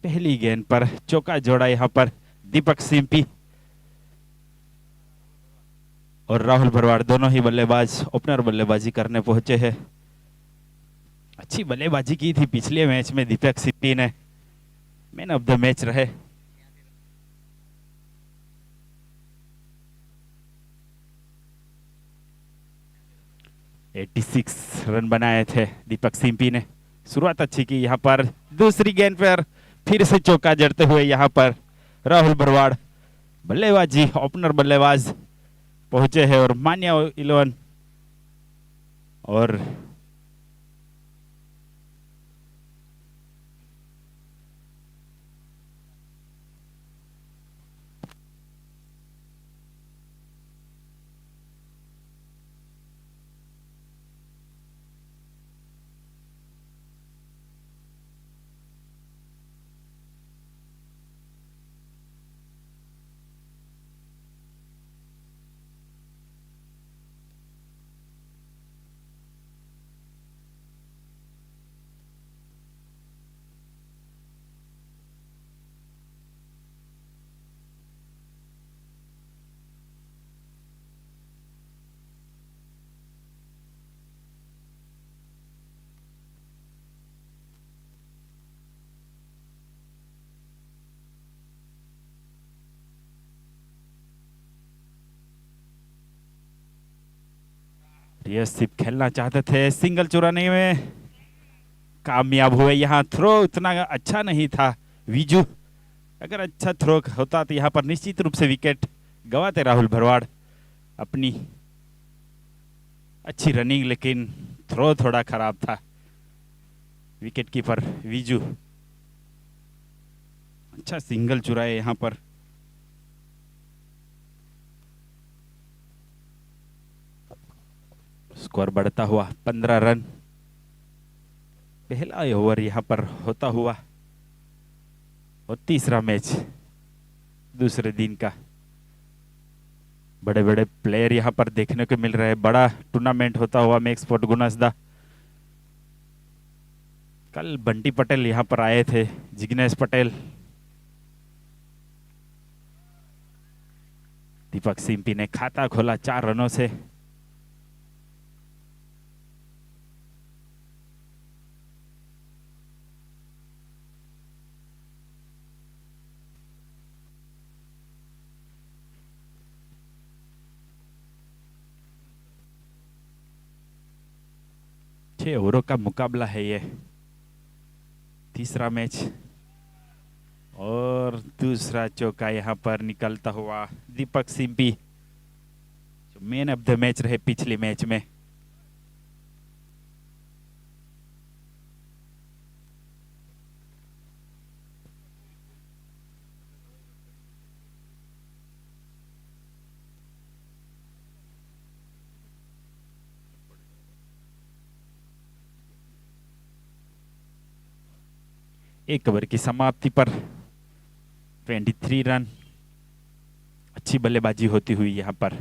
पहली गेंद पर चौका जोड़ा यहाँ पर दीपक सिंपी और राहुल भरवाड़ दोनों ही बल्लेबाज ओपनर बल्लेबाजी करने पहुंचे हैं। अच्छी बल्लेबाजी की थी पिछले मैच में दीपक सिंपी ने, मैन ऑफ द मैच रहे। एटी 86 रन बनाए थे दीपक सिंपी ने। शुरुआत अच्छी की यहाँ पर, दूसरी गेंद पर फिर से चौका जड़ते हुए यहाँ पर राहुल भरवाड़ बल्लेबाजी ओपनर बल्लेबाज पहुंचे हैं और मान्या 11 और सिर्फ खेलना चाहते थे, सिंगल चुराने में कामयाब हुए। यहाँ थ्रो उतना अच्छा नहीं था विजू, अगर अच्छा थ्रो होता तो यहाँ पर निश्चित रूप से विकेट गवाते राहुल भरवाड़। अपनी अच्छी रनिंग, लेकिन थ्रो थोड़ा खराब था। विकेट कीपर विजू अच्छा सिंगल चुराए यहाँ पर। स्कोर बढ़ता हुआ 15 रन। पहला ओवर यहाँ पर होता हुआ और तीसरा मैच दूसरे दिन का। बड़े बड़े प्लेयर यहाँ पर देखने को मिल रहे हैं। बड़ा टूर्नामेंट होता हुआ मैक्स स्पोर्ट गुनासदा। कल बंटी पटेल यहाँ पर आए थे, जिग्नेश पटेल। दीपक सिंपी ने खाता खोला 4 रनों से। ओवरों का मुकाबला है ये, तीसरा मैच। और दूसरा चौका यहाँ पर निकलता हुआ दीपक सिंपी, जो मैन ऑफ द मैच रहे पिछले मैच में। एक ओवर की समाप्ति पर 23 रन। अच्छी बल्लेबाजी होती हुई यहाँ पर।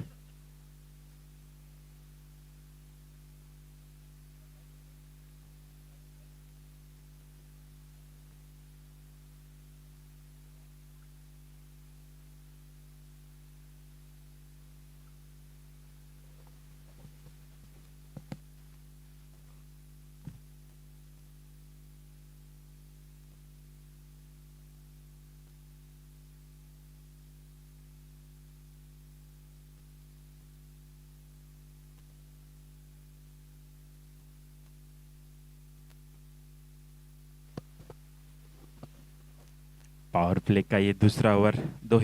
पावर प्ले का ये दूसरा ओवर, दो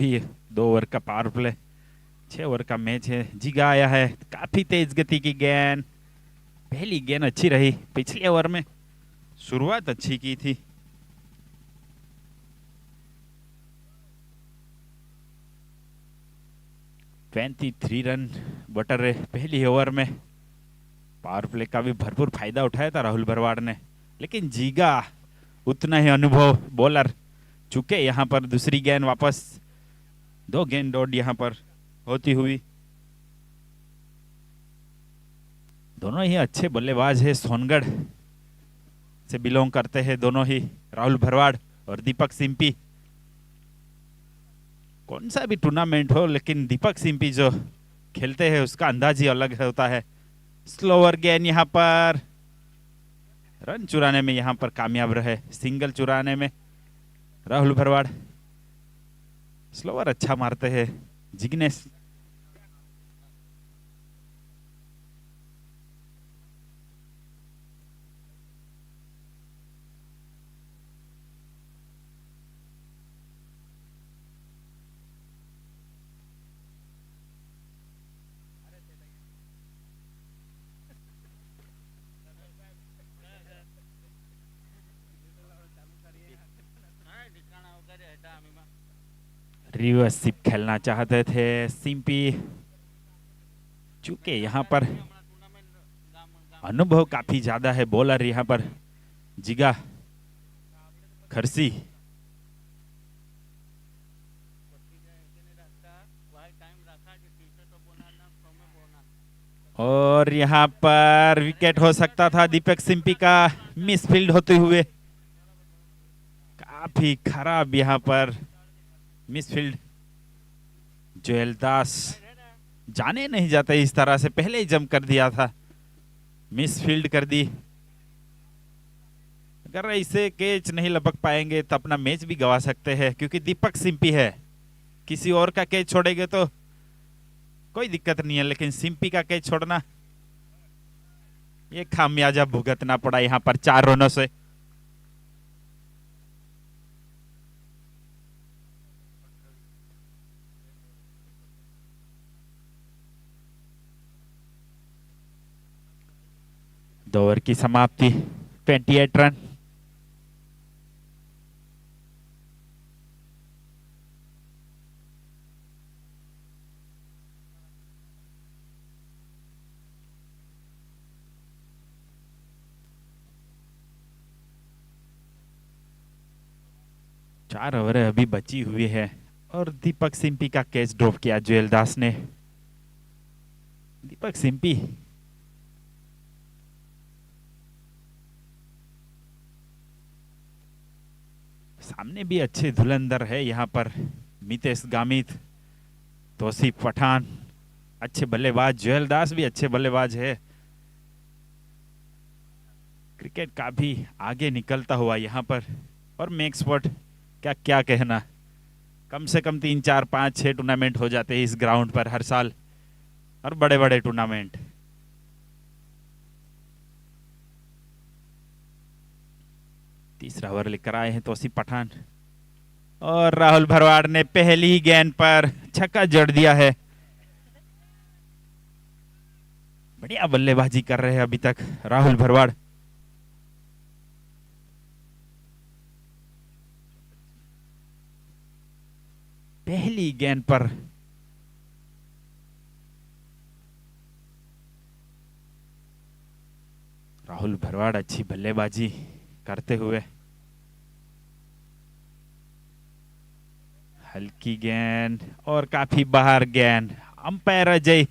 ओवर का पावर प्ले। 6 ओवर का मैच है। जिगा आया है, काफी तेज गति की गेंद। पहली गेंद अच्छी रही पिछले ओवर में, शुरुआत अच्छी की थी। थ्री रन बटर रहे पहली ओवर में। पावर प्ले का भी भरपूर फायदा उठाया था राहुल भरवाड़ ने, लेकिन जीगा उतना ही अनुभव बॉलर चुके यहाँ पर। दूसरी गेंद वापस, 2 गेंद डॉट यहाँ पर होती हुई। दोनों ही अच्छे बल्लेबाज है, सोनगढ़ से बिलोंग करते हैं दोनों ही, राहुल भरवाड़ और दीपक सिंपी, कौन सा भी टूर्नामेंट हो लेकिन दीपक सिंपी जो खेलते हैं उसका अंदाज ही अलग होता है। स्लोअर गेंद यहाँ पर, रन चुराने में यहाँ पर कामयाब रहे, सिंगल चुराने में राहुल भरवाड़। स्लोअर अच्छा मारते हैं जिग्नेश। रिवर्स सिप खेलना चाहते थे सिंपी, चूंकि यहाँ पर अनुभव काफी ज्यादा है बॉलर यहाँ पर जिगा खरसी। और यहाँ पर विकेट हो सकता था दीपक सिंपी का, मिसफील्ड होते हुए। काफी खराब यहाँ पर मिसफील्ड। जोएल दास जाने नहीं जाते इस तरह से, पहले ही जंप कर दिया था, मिसफील्ड कर दी। अगर इसे कैच नहीं लपक पाएंगे तो अपना मैच भी गवा सकते हैं, क्योंकि दीपक सिंपी है। किसी और का कैच छोड़ेंगे तो कोई दिक्कत नहीं है, लेकिन सिंपी का कैच छोड़ना, ये खामियाजा भुगतना पड़ा यहाँ पर 4 रनों से। दो ओवर की समाप्ति, 28 रन। चार ओवर अभी बची हुई है और दीपक सिंपी का कैच ड्रॉप किया जोएल दास ने। दीपक सिंपी सामने भी अच्छे धुरंधर है यहाँ पर, मितेश गामित, तौसीफ पठान अच्छे बल्लेबाज, जोएल दास भी अच्छे बल्लेबाज है। क्रिकेट काफी आगे निकलता हुआ यहाँ पर। और मैक्स वॉट क्या क्या कहना, कम से कम 3, 4, 5, 6 टूर्नामेंट हो जाते हैं इस ग्राउंड पर हर साल, और बड़े बड़े टूर्नामेंट। तीसरा ओवर लेकर आए हैं तौसीफ पठान, और राहुल भरवाड़ ने पहली ही गेंद पर छक्का जड़ दिया है। बढ़िया बल्लेबाजी कर रहे हैं अभी तक राहुल भरवाड़। पहली गेंद पर राहुल भरवाड़ अच्छी बल्लेबाजी करते हुए। हल्की गेंद और काफी बाहर गेंद, अंपायर अजय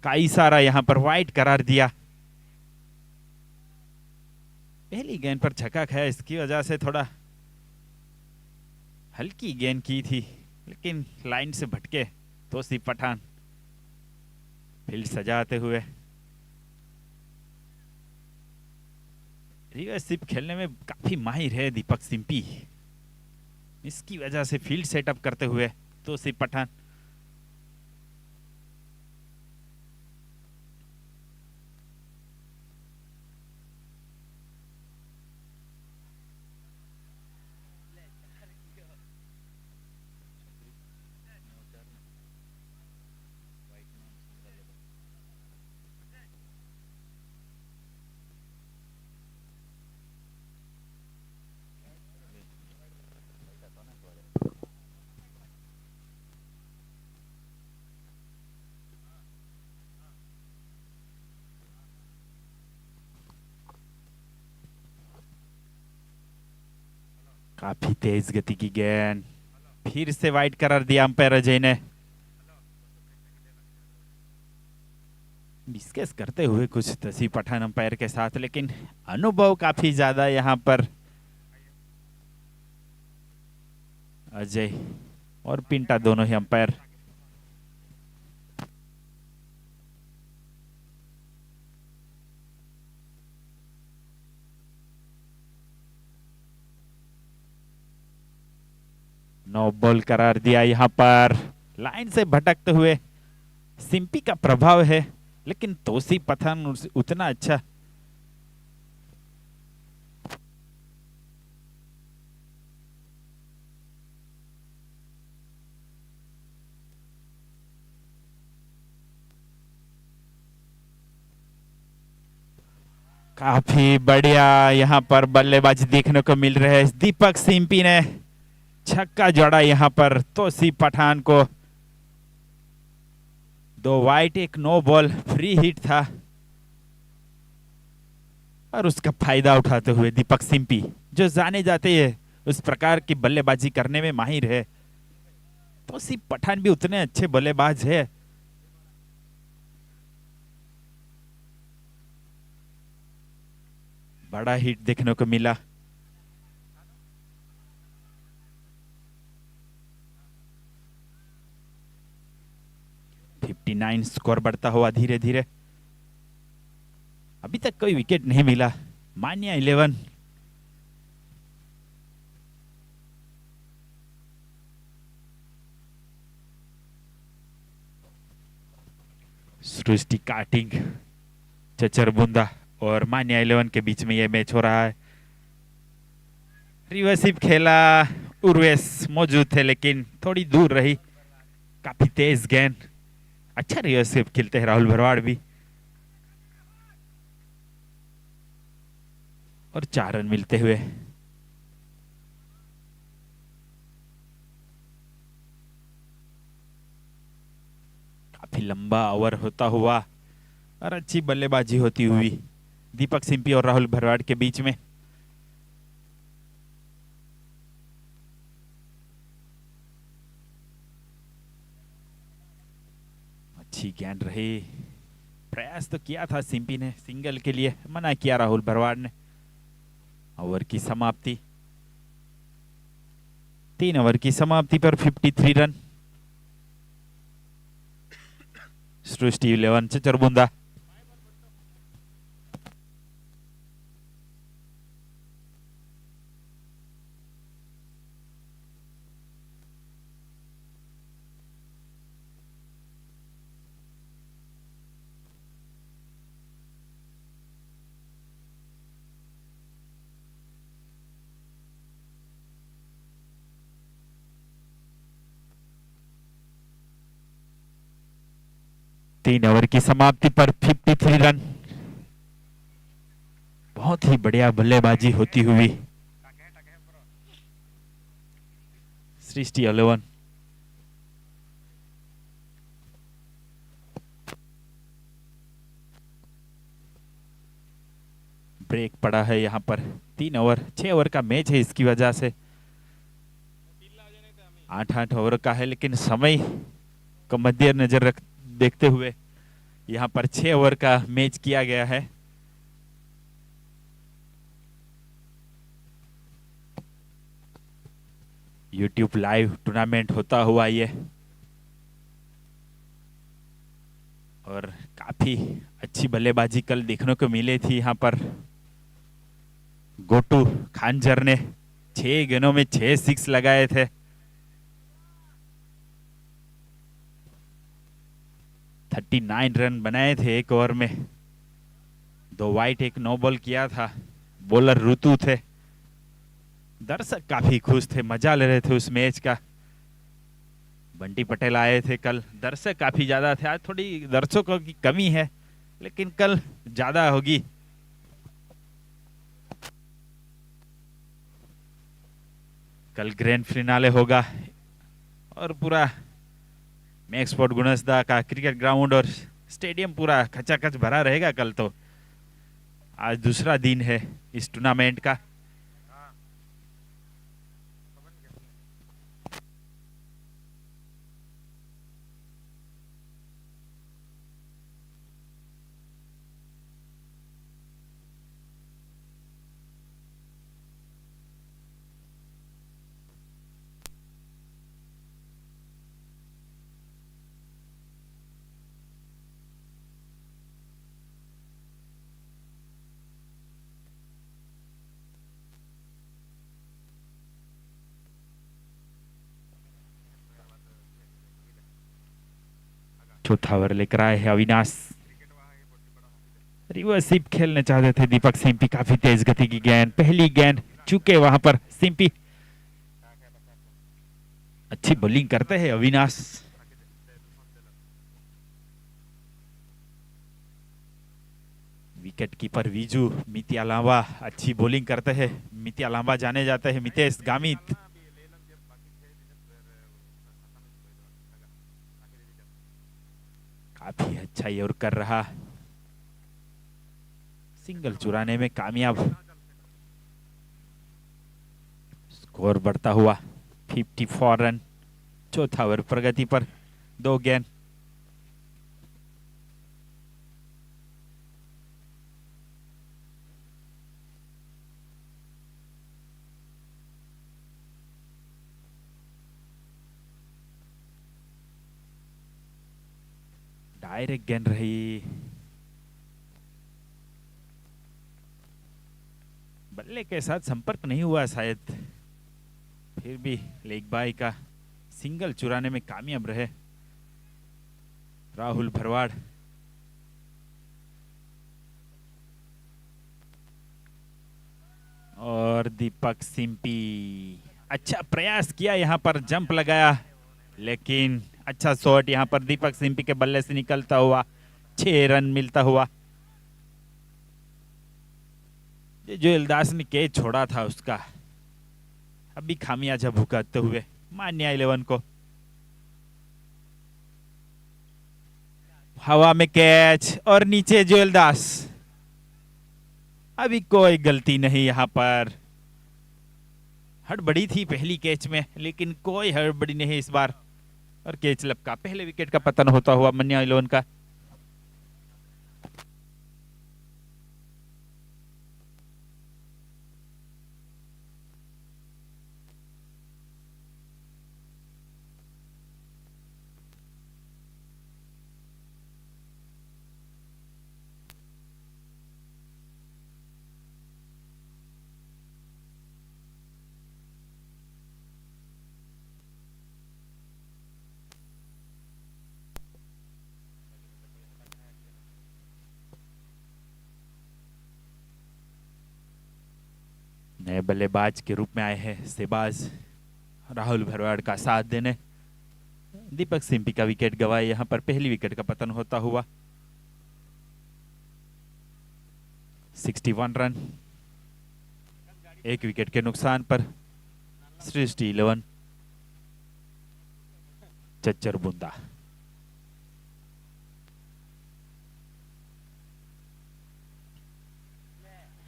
का इशारा यहां पर वाइड करार दिया। पहली गेंद पर छक्का खाया, इसकी वजह से थोड़ा हल्की गेंद की थी, लेकिन लाइन से भटके तौसीफ पठान फील्ड सजाते हुए। रिवर्स सिप खेलने में काफी माहिर है दीपक सिंपी, इसकी वजह से फील्ड सेटअप करते हुए तौसीफ पठान। काफी तेज गति की गेंद, फिर से वाइड करार दिया अंपायर अजय ने। डिस्कस करते हुए कुछ तौसीफ पठान अंपायर के साथ, लेकिन अनुभव काफी ज्यादा यहाँ पर अजय और पिंटा दोनों ही अंपायर। नो बॉल करार दिया यहाँ पर। लाइन से भटकते हुए सिंपी का प्रभाव है, लेकिन तोसी पठान उतना अच्छा। काफी बढ़िया यहाँ पर बल्लेबाजी देखने को मिल रहे है। दीपक सिंपी ने छक्का जोड़ा यहाँ पर तोसी पठान को। 2 wide 1 no ball, free hit था और उसका फायदा उठाते हुए दीपक सिंपी, जो जाने जाते हैं उस प्रकार की बल्लेबाजी करने में माहिर है। तोसी पठान भी उतने अच्छे बल्लेबाज है। बड़ा हिट देखने को मिला। $59 स्कोर बढ़ता हुआ धीरे धीरे। अभी तक कोई विकेट नहीं मिला। मान्या 11। सृष्टि काटिंग, चचर बुंदा और मान्या 11 के बीच में यह मैच हो रहा है। रिवर्सिव खेला, उर्वेश मौजूद थे लेकिन थोड़ी दूर रही। काफी तेज गेंद, अच्छा रिवर्सिव खेलते हैं राहुल भरवाड़ भी। और 4 रन मिलते हुए। काफी लंबा ओवर होता हुआ और अच्छी बल्लेबाजी होती हुई दीपक सिंपी और राहुल भरवाड़ के बीच में। अच्छी गेंद रही। प्रयास तो किया था सिंपी ने, सिंगल के लिए मना किया राहुल भरवाड़ ने। ओवर की समाप्ति, 3 ओवर की समाप्ति पर 53 रन। सृष्टि 11 चचरबुंदा। तीन ओवर की समाप्ति पर 53 रन। बहुत ही बढ़िया बल्लेबाजी होती हुई सृष्टि 11। ब्रेक पड़ा है यहाँ पर। 3 ओवर, 6 ओवर का मैच है, इसकी वजह से 8-8 ओवर का है, लेकिन समय को मद्देनजर रख देखते हुए यहाँ पर 6 ओवर का मैच किया गया है। यूट्यूब लाइव टूर्नामेंट होता हुआ ये, और काफी अच्छी बल्लेबाजी कल देखने को मिली थी यहाँ पर। गोटू खानजर ने 6 गेंदों में 6 सिक्स लगाए थे। $39 रन बनाए थे एक ओवर में। 2 वाइट 1 नो बॉल किया था। बॉलर ऋतु थे। दर्शक काफी खुश थे, मजा ले रहे थे उस मैच का। बंटी पटेल आए थे कल, दर्शक काफी ज्यादा थे। आज थोड़ी दर्शकों की कमी है, लेकिन कल ज्यादा होगी। कल ग्रैंड फिनाले होगा और पूरा मैक्स स्पोर्ट गुणसदा का क्रिकेट ग्राउंड और स्टेडियम पूरा खचाखच भरा रहेगा कल तो। आज दूसरा दिन है इस टूर्नामेंट का। चौथा ओवर लेकर आए हैं अविनाश। रिवर्स स्वीप खेलने चाहते थे दीपक सिंपी, काफी तेज गति की गेंद, पहली गेंद चुके वहां पर सिंपी। अच्छी बॉलिंग करते हैं अविनाश। विकेट कीपर विजू मितिया लांबा अच्छी बॉलिंग करते हैं। मितिया लांबा जाने जाते हैं मितेश गामित। काफी अच्छा ये और कर रहा, सिंगल चुराने में कामयाब। स्कोर बढ़ता हुआ 54 रन। चौथा ओवर प्रगति पर, 2 गेंद। डायरेक्ट गेंद रही, बल्ले के साथ संपर्क नहीं हुआ शायद, फिर भी लेग बाई का सिंगल चुराने में कामयाब रहे राहुल भरवाड़। और दीपक सिंपी अच्छा प्रयास किया, यहां पर जंप लगाया, लेकिन अच्छा शॉट यहां पर दीपक सिंपी के बल्ले से निकलता हुआ, 6 रन मिलता हुआ। जो इल्दास ने कैच छोड़ा था उसका अभी खामियाजा भुगतते हुए मान्या 11 को। हवा में कैच और नीचे जोएल दास। अभी कोई गलती नहीं यहां पर, हड़बड़ी थी पहली कैच में, लेकिन कोई हड़बड़ी नहीं इस बार। और कैच लपका, पहले विकेट का पतन होता हुआ मान्या 11 का। नए बल्लेबाज के रूप में आए हैं सेबाज राहुल भरवाड़ का साथ देने। दीपक सिंपी का विकेट गवाए, यहां पर पहली विकेट का पतन होता हुआ। 61 रन, 1 विकेट के नुकसान पर सृष्टि 11 चच्चर बुंदा।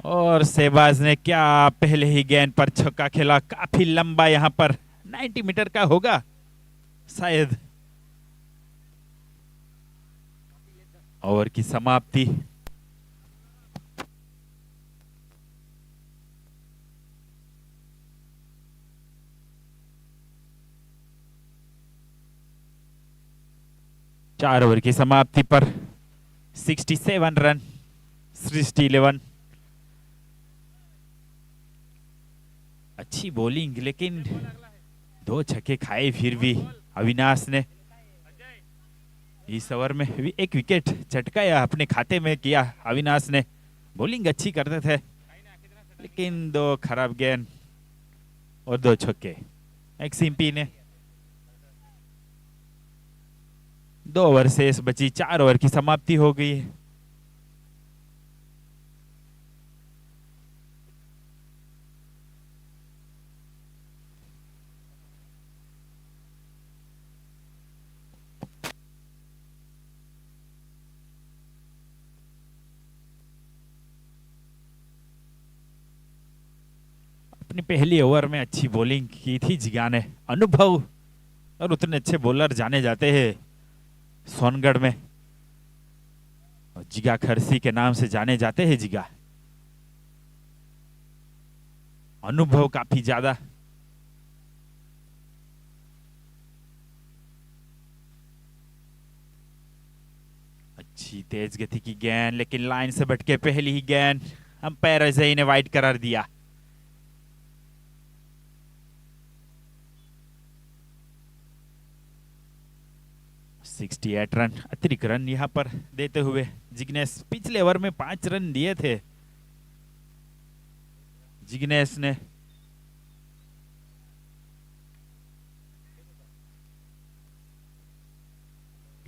और सेबाज ने क्या पहले ही गेंद पर छक्का खेला, काफी लंबा, यहां पर 90 मीटर का होगा शायद। ओवर की समाप्ति। चार ओवर की समाप्ति पर 67 रन, सृष्टि 11। अच्छी बॉलिंग, लेकिन 2 छक्के खाए फिर भी अविनाश ने। इस ओवर में 1 विकेट चटकाया, अपने खाते में किया अविनाश ने। बॉलिंग अच्छी करते थे, लेकिन 2 खराब गेंद और 2 छक्के। एक सिंपी ने 2 ओवर शेष बची, 4 ओवर की समाप्ति हो गई है। अपनी पहली ओवर में अच्छी बॉलिंग की थी जिगा ने। अनुभव और उतने अच्छे बॉलर जाने जाते हैं सोनगढ़ में, और जिगा खरसी के नाम से जाने जाते हैं जिगा। अनुभव काफी ज्यादा। अच्छी तेज गति की गेंद, लेकिन लाइन से बटके पहली ही गेंद अंपायर अजय ने वाइड करार दिया। 68 रन अतिरिक्त रन यहां पर देते हुए जिग्नेश पिछले ओवर में 5 रन दिए थे जिग्नेश ने।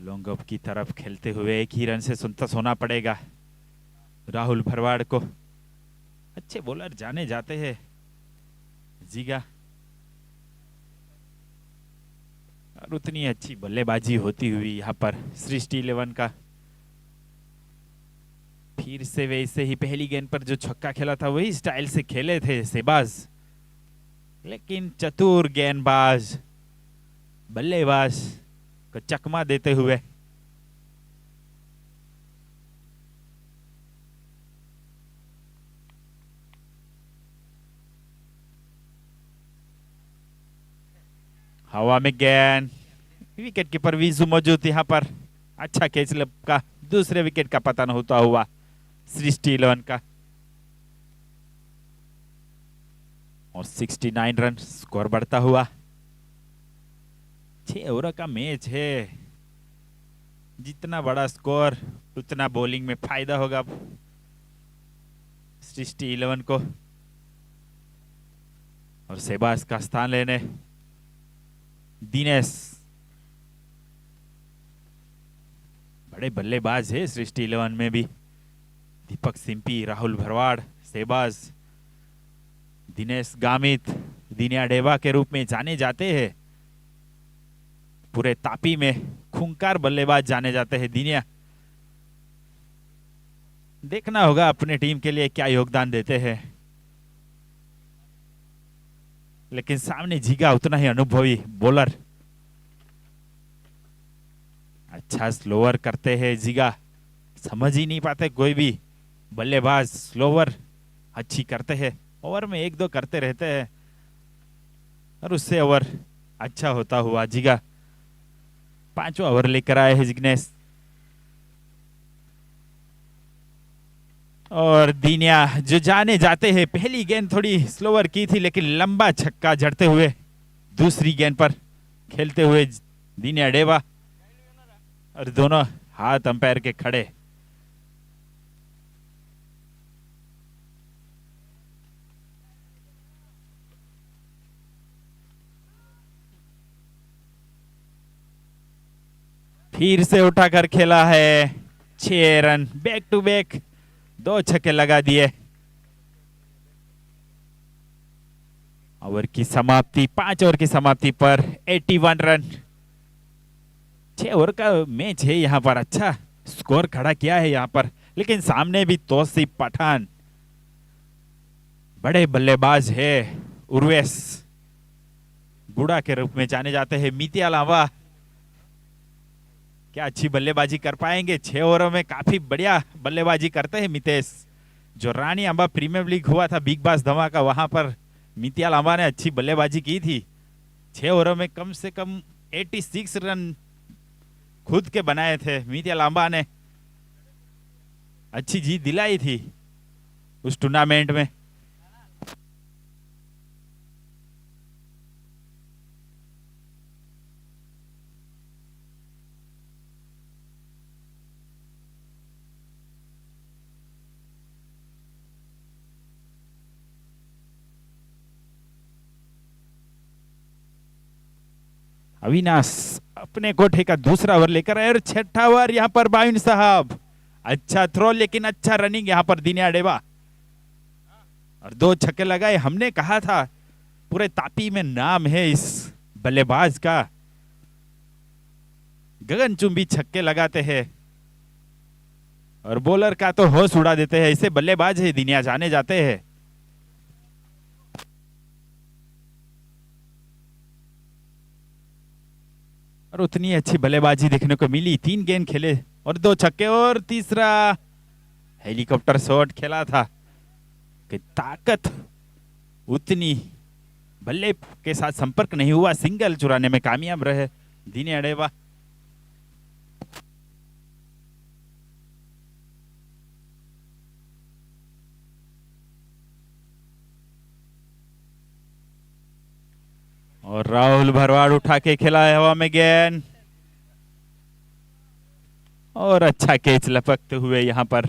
लॉन्ग ऑफ की तरफ खेलते हुए एक ही रन से संतुष्ट होना पड़ेगा राहुल भरवाड़ को। अच्छे बॉलर जाने जाते हैं जीगा, और उतनी अच्छी बल्लेबाजी होती हुई यहाँ पर सृष्टि 11 का। फिर से वैसे ही पहली गेंद पर जो छक्का खेला था वही स्टाइल से खेले थे शहबाज, लेकिन चतुर गेंदबाज बल्लेबाज को चकमा देते हुए हवा में गेंद, विकेट कीपर वीजू मौजूद यहाँ पर। अच्छा कैच का दूसरे विकेट का पतन होता हुआ सृष्टि 11 का, और 69 रन स्कोर बढ़ता हुआ। 6 ओवर का मैच है, जितना बड़ा स्कोर उतना बॉलिंग में फायदा होगा सृष्टि 11 को, और शहबाज का स्थान लेने दिनेश। बड़े बल्लेबाज है सृष्टि 11 में भी, दीपक सिंपी, राहुल भरवाड़, शहबाज, दिनेश गामित, दिनिया डेवा के रूप में जाने जाते हैं। पूरे तापी में खूंखार बल्लेबाज जाने जाते हैं दिनिया। देखना होगा अपने टीम के लिए क्या योगदान देते हैं, लेकिन सामने जीगा उतना ही अनुभवी बॉलर। अच्छा स्लोवर करते हैं जीगा, समझ ही नहीं पाते कोई भी बल्लेबाज स्लोवर अच्छी करते हैं। ओवर में 1-2 करते रहते हैं और उससे ओवर अच्छा होता हुआ जीगा 5वां ओवर लेकर आए हैं जिग्नेश। और दीनिया जो जाने जाते हैं, पहली गेंद थोड़ी स्लोवर की थी लेकिन लंबा छक्का जड़ते हुए दूसरी गेंद पर खेलते हुए दीनिया डेवा, और दोनों हाथ अंपायर के खड़े। फिर से उठाकर खेला है, 6 रन बैक टू बैक, 2 छक्के लगा दिए। ओवर की समाप्ति, 5 ओवर की समाप्ति पर 81 रन। 6 ओवर का मैच है यहाँ पर, अच्छा स्कोर खड़ा किया है यहाँ पर, लेकिन सामने भी तौसीफ पठान बड़े बल्लेबाज है। उर्वेश गुड़ा के रूप में जाने जाते हैं। मितिया लांबा क्या अच्छी बल्लेबाजी कर पाएंगे? 6 ओवरों में काफी बढ़िया बल्लेबाजी करते हैं मितेश। जो रानी अंबा प्रीमियर लीग हुआ था बिग बास धमाका, वहां पर मितिया लांबा ने अच्छी बल्लेबाजी की थी। 6 ओवरों में कम से कम 86 रन खुद के बनाए थे। मितिया लांबा ने अच्छी जीत दिलाई थी उस टूर्नामेंट में। अविनाश अपने कोठे का दूसरा ओवर लेकर आए और 6ठा ओवर यहाँ पर बाइन साहब। अच्छा थ्रो, लेकिन अच्छा रनिंग यहाँ पर दिनिया डेवा, और 2 छक्के लगाए। हमने कहा था पूरे तापी में नाम है इस बल्लेबाज का, गगनचुंबी छक्के लगाते हैं और बॉलर का तो होश उड़ा देते हैं। ऐसे बल्लेबाज है दिनिया जाने जाते हैं। और उतनी अच्छी बल्लेबाजी देखने को मिली। 3 गेंद खेले और 2 छक्के, और तीसरा हेलीकॉप्टर शॉट खेला था कि ताकत उतनी बल्ले के साथ संपर्क नहीं हुआ, सिंगल चुराने में कामयाब रहे दिनिया डेवा। और राहुल भरवाड़ उठा के खेला है हवा में गेंद, और अच्छा कैच लपकते हुए यहाँ पर।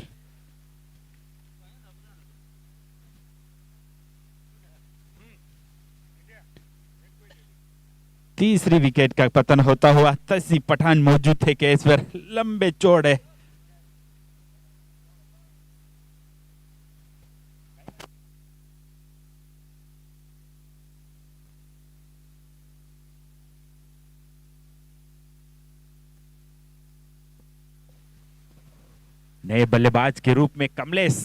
तीसरी विकेट का पतन होता हुआ। तसी पठान मौजूद थे कैच पर, लंबे चौड़े। नए बल्लेबाज के रूप में कमलेश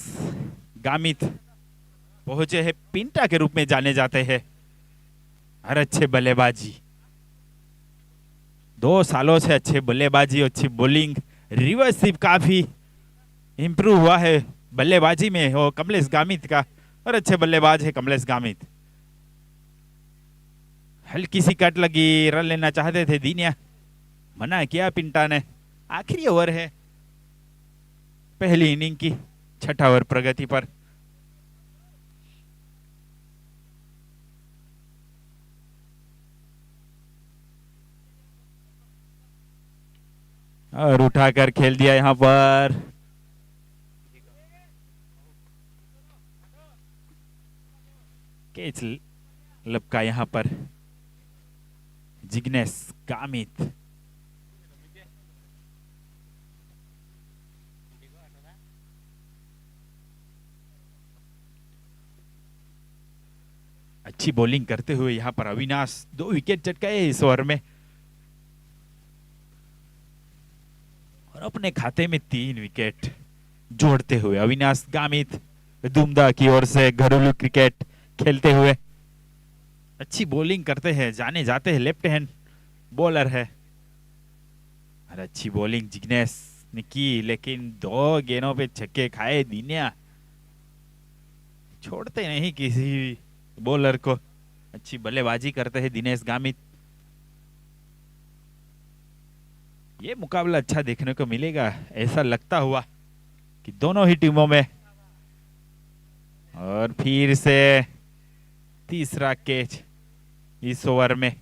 गामित पहुंचे हैं, पिंटा के रूप में जाने जाते हैं। हर अच्छे बल्लेबाजी, 2 सालों से अच्छे बल्लेबाजी, अच्छी बॉलिंग, रिवर्स स्वीप काफी इंप्रूव हुआ है बल्लेबाजी में वो कमलेश गामित का। और अच्छे बल्लेबाज है कमलेश गामित। हल्की सी कट लगी, रन लेना चाहते थे दीनिया, मना किया पिंटा ने। आखिरी ओवर है पहली इनिंग की, 6ठा ओवर प्रगति पर। और उठाकर खेल दिया यहां पर। कैच लपका यहां पर जिग्नेश गामित। अच्छी बॉलिंग करते हुए यहां पर अविनाश 2 विकेट चटकाए इस ओवर में। और अपने खाते में 3 विकेट जोड़ते हुए अविनाश गामित दुमदा की ओर से घरेलू क्रिकेट खेलते हुए अच्छी बॉलिंग करते हैं, जाने जाते हैं लेफ्ट हैंड बॉलर है। और अच्छी बॉलिंग जिग्नेश ने की, लेकिन 2 गेंदों पे छक्के खाए दीनिया। छोड़ते नहीं किसी बॉलर को। अच्छी बल्लेबाजी करते हैं दिनेश गामित। ये मुकाबला अच्छा देखने को मिलेगा ऐसा लगता हुआ कि दोनों ही टीमों में। और फिर से तीसरा कैच इस ओवर में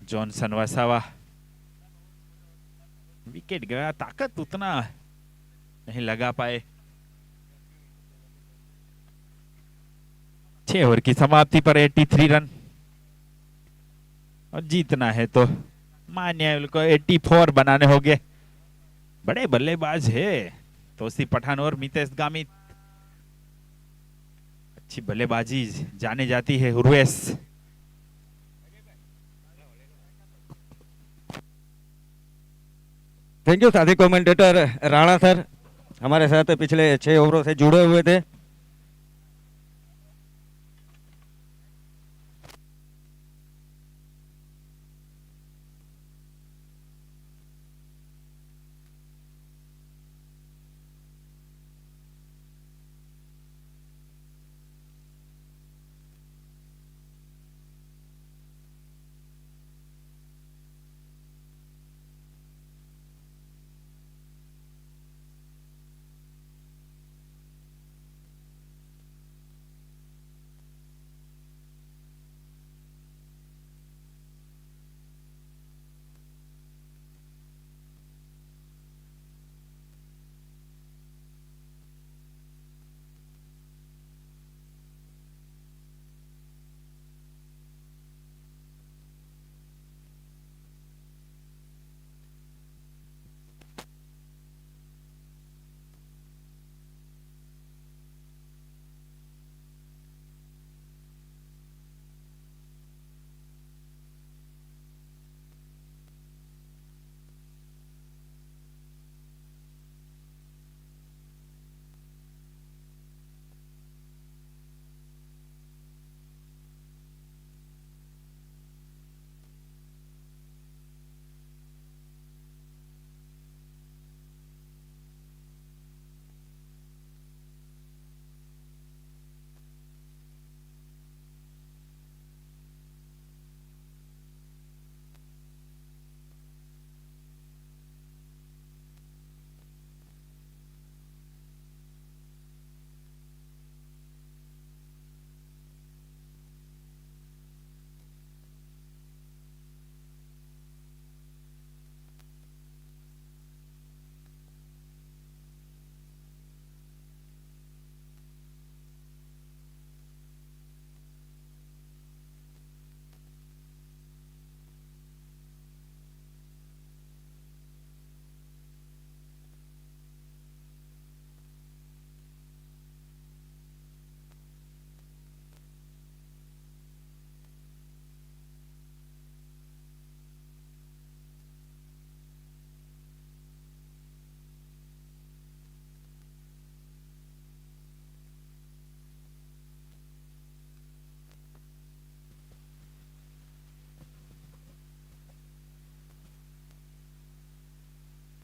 जॉनसन वसावा। विकेट गया, ताकत उतना नहीं लगा पाए। 6 ओवर की समाप्ति पर 83 रन। और जीतना है तो मान्य को 84 बनाने होंगे। बड़े बल्लेबाज है तौसीफ पठान और मितेश गामित। अच्छी बल्लेबाजी जाने जाती है उर्वेश। थैंक यू साथी कमेंटेटर राणा सर, हमारे साथ पिछले 6 ओवरों से जुड़े हुए थे।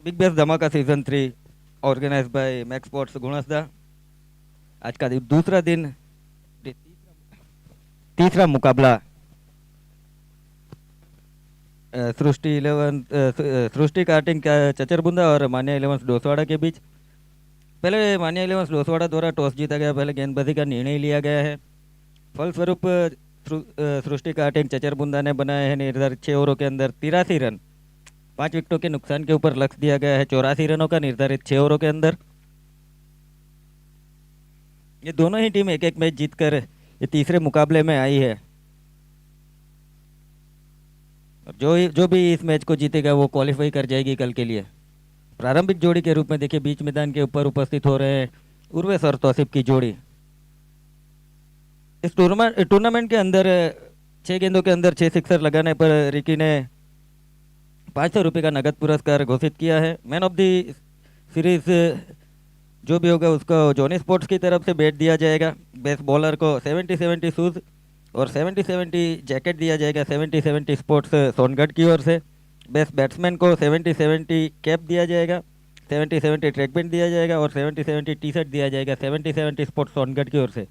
बिग बैश धमाका season 3 organise by Max Sports गुणसदा। आज का दूसरा दिन, तीसरा मुकाबला सृष्टि कार्टिंग का चचरबुंदा और मान्या इलेवंस डोसवाड़ा के बीच। पहले मान्या इलेवंस डोसवाड़ा द्वारा टॉस जीता गया, पहले गेंदबाजी का निर्णय लिया गया है। फलस्वरूप सृष्टि कार्टिंग चचरबुंदा ने बनाए हैं निर्धारित 6 ओवरों के अंदर 83 रन। 5 विकेटों के नुकसान के ऊपर लक्ष्य दिया गया है 84 रनों का निर्धारित 6 ओवरों के अंदर। ये दोनों ही टीम एक एक मैच जीतकर ये तीसरे मुकाबले में आई है। और जो भी इस मैच को जीतेगा वो क्वालिफाई कर जाएगी कल के लिए। प्रारंभिक जोड़ी के रूप में देखिए बीच मैदान के ऊपर उपस्थित हो रहे हैं उर्वेश और तौसीफ की जोड़ी। इस टूर्नामेंट के अंदर 6 गेंदों के अंदर 6 सिक्सर लगाने पर रिकी ने 500 रुपये का नगद पुरस्कार घोषित किया है। मैन ऑफ द सीरीज जो भी होगा उसको जॉनी स्पोर्ट्स की तरफ से बैट दिया जाएगा। बेस्ट बॉलर को 70-70 शूज और 70-70 जैकेट दिया जाएगा 70-70 स्पोर्ट्स सोनगढ़ की ओर से। बेस्ट बैट्समैन को 70-70 कैप दिया जाएगा, 70-70 ट्रैक पैंट दिया जाएगा और 70-70 टी शर्ट दिया जाएगा 70-70 स्पोर्ट्स सोनगढ़ की ओर से।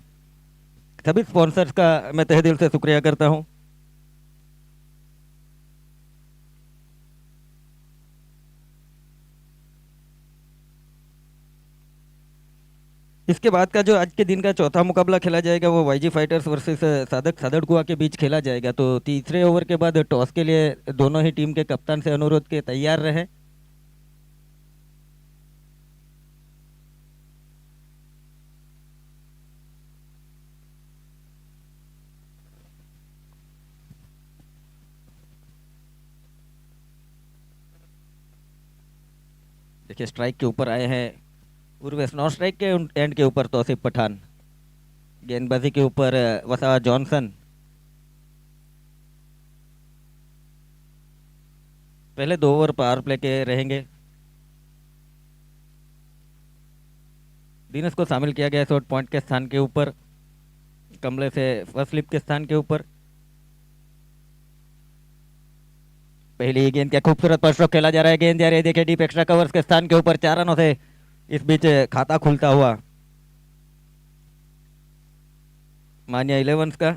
सभी स्पॉन्सर्स का मैं तहे दिल से शुक्रिया करता हूं। इसके बाद का जो आज के दिन का चौथा मुकाबला खेला जाएगा वो वाईजी फाइटर्स वर्सेस सादक सादड़कुआ के बीच खेला जाएगा। तो तीसरे ओवर के बाद टॉस के लिए दोनों ही टीम के कप्तान से अनुरोध के तैयार रहे। देखिए स्ट्राइक के ऊपर आए हैं उर्वेश, नॉन स्ट्राइक के एंड के ऊपर तौसीफ पठान, गेंदबाजी के ऊपर वसा जॉनसन। पहले 2 ओवर पावर प्ले के रहेंगे। दिनेश को शामिल किया गया शॉर्ट पॉइंट के स्थान के ऊपर, कमले से फर्स्ट स्लिप के स्थान के ऊपर। पहली गेंद क्या खूबसूरत पर स्ट्रोक खेला जा रहा है, गेंद जा रही है देखिए डीप एक्स्ट्रा कवर्स के स्थान के ऊपर 4 रनों से इस बीच खाता खुलता हुआ मान्या इलेवंस का।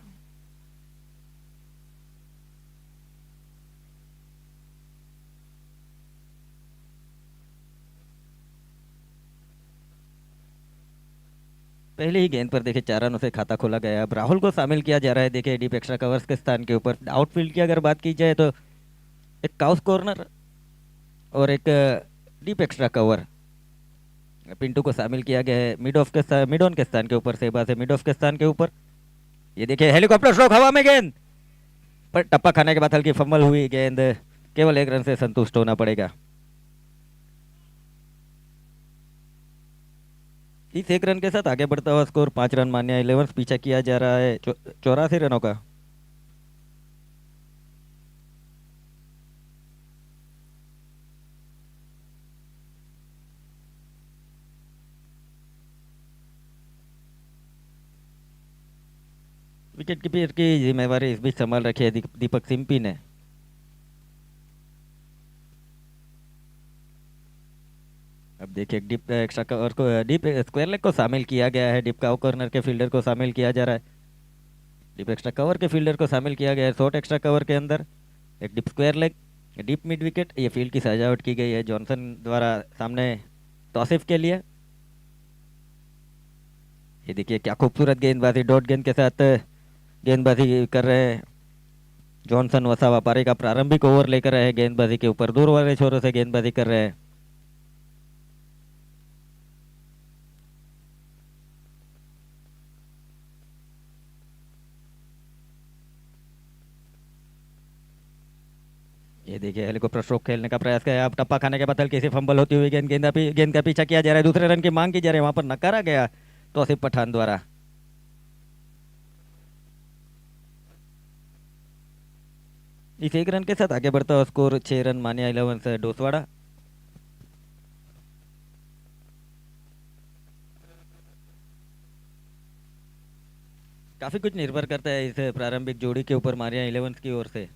पहले ही गेंद पर देखिए 4 रनों से खाता खोला गया। अब राहुल को शामिल किया जा रहा है देखिए डीप एक्स्ट्रा कवर्स के स्थान के ऊपर। आउटफील्ड की अगर बात की जाए तो एक काउस कॉर्नर और एक डीप एक्स्ट्रा कवर। पिंटू को शामिल किया गया है मिड ऑन के स्थान के ऊपर, सेबा से मिड ऑफ के स्थान के ऊपर। ये देखिए हेलीकॉप्टर स्ट्रोक, हवा में गेंद पर टप्पा खाने के बाद हल्की फंबल हुई गेंद, केवल 1 रन से संतुष्ट होना पड़ेगा। इस 1 रन के साथ आगे बढ़ता हुआ स्कोर 5 रन मान्या इलेवंस पीछा किया जा रहा है 84 रनों का। विकेट कीपर की जिम्मेवारी इस बीच संभाल रखी है दीपक सिंपी ने। अब देखिए डीप एक्स्ट्रा कवर को, डीप स्क्वायर लेग को शामिल किया गया है। डीप काउ कॉर्नर के फील्डर को शामिल किया जा रहा है, डीप एक्स्ट्रा कवर के फील्डर को शामिल किया गया है। शॉर्ट एक्स्ट्रा कवर के अंदर एक deep square leg, deep mid wicket. ये फील्ड की सजावट की गई है जॉनसन द्वारा सामने तौसीफ के लिए। ये देखिए क्या खूबसूरत गेंदबाजी, डॉट गेंद के साथ गेंदबाजी कर रहे हैं जॉनसन वसा व्यापारी का। प्रारंभिक ओवर लेकर रहे गेंदबाजी के ऊपर, दूर वाले छोरों से गेंदबाजी कर रहे हैं। ये देखिए हेलीकॉप्टर स्ट्रोक खेलने का प्रयास किया। अब टप्पा खाने के बाद हल्की सी फंबल होती हुई गेंद का पीछा किया जा रहा है, दूसरे रन की मांग की जा रही है, वहां पर नकारा गया तौसीफ पठान द्वारा। इस 1 रन के साथ आगे बढ़ता हुआ स्कोर 6 रन मान्या इलेवंस डोसवाड़ा। काफी कुछ निर्भर करता है इस प्रारंभिक जोड़ी के ऊपर मान्या इलेवंस की ओर से।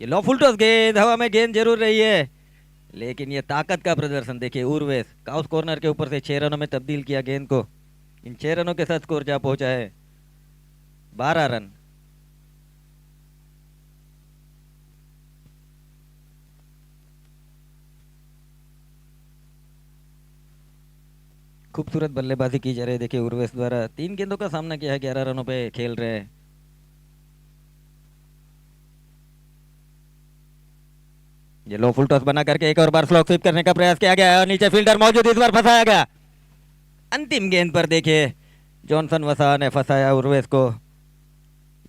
ये लो फुल टॉस गेंद, हवा में गेंद जरूर रही है, लेकिन ये ताकत का प्रदर्शन देखिए उर्वेश, काउस कॉर्नर के ऊपर से 6 रनों में तब्दील किया गेंद को। इन 6 रनों के साथ स्कोर जा पहुंचा है 12 रन। खूबसूरत बल्लेबाजी की जा रही है देखिए उर्वेश द्वारा, 3 गेंदों का सामना किया है, 11 रनों पे खेल रहे हैं। ये लो फुल टॉस बना करके एक और बार स्लॉग स्वीप करने का प्रयास किया गया है और नीचे फील्डर मौजूद, इस बार फंसाया गया। अंतिम गेंद पर देखिए जॉनसन वसा ने फंसाया उर्वेश को।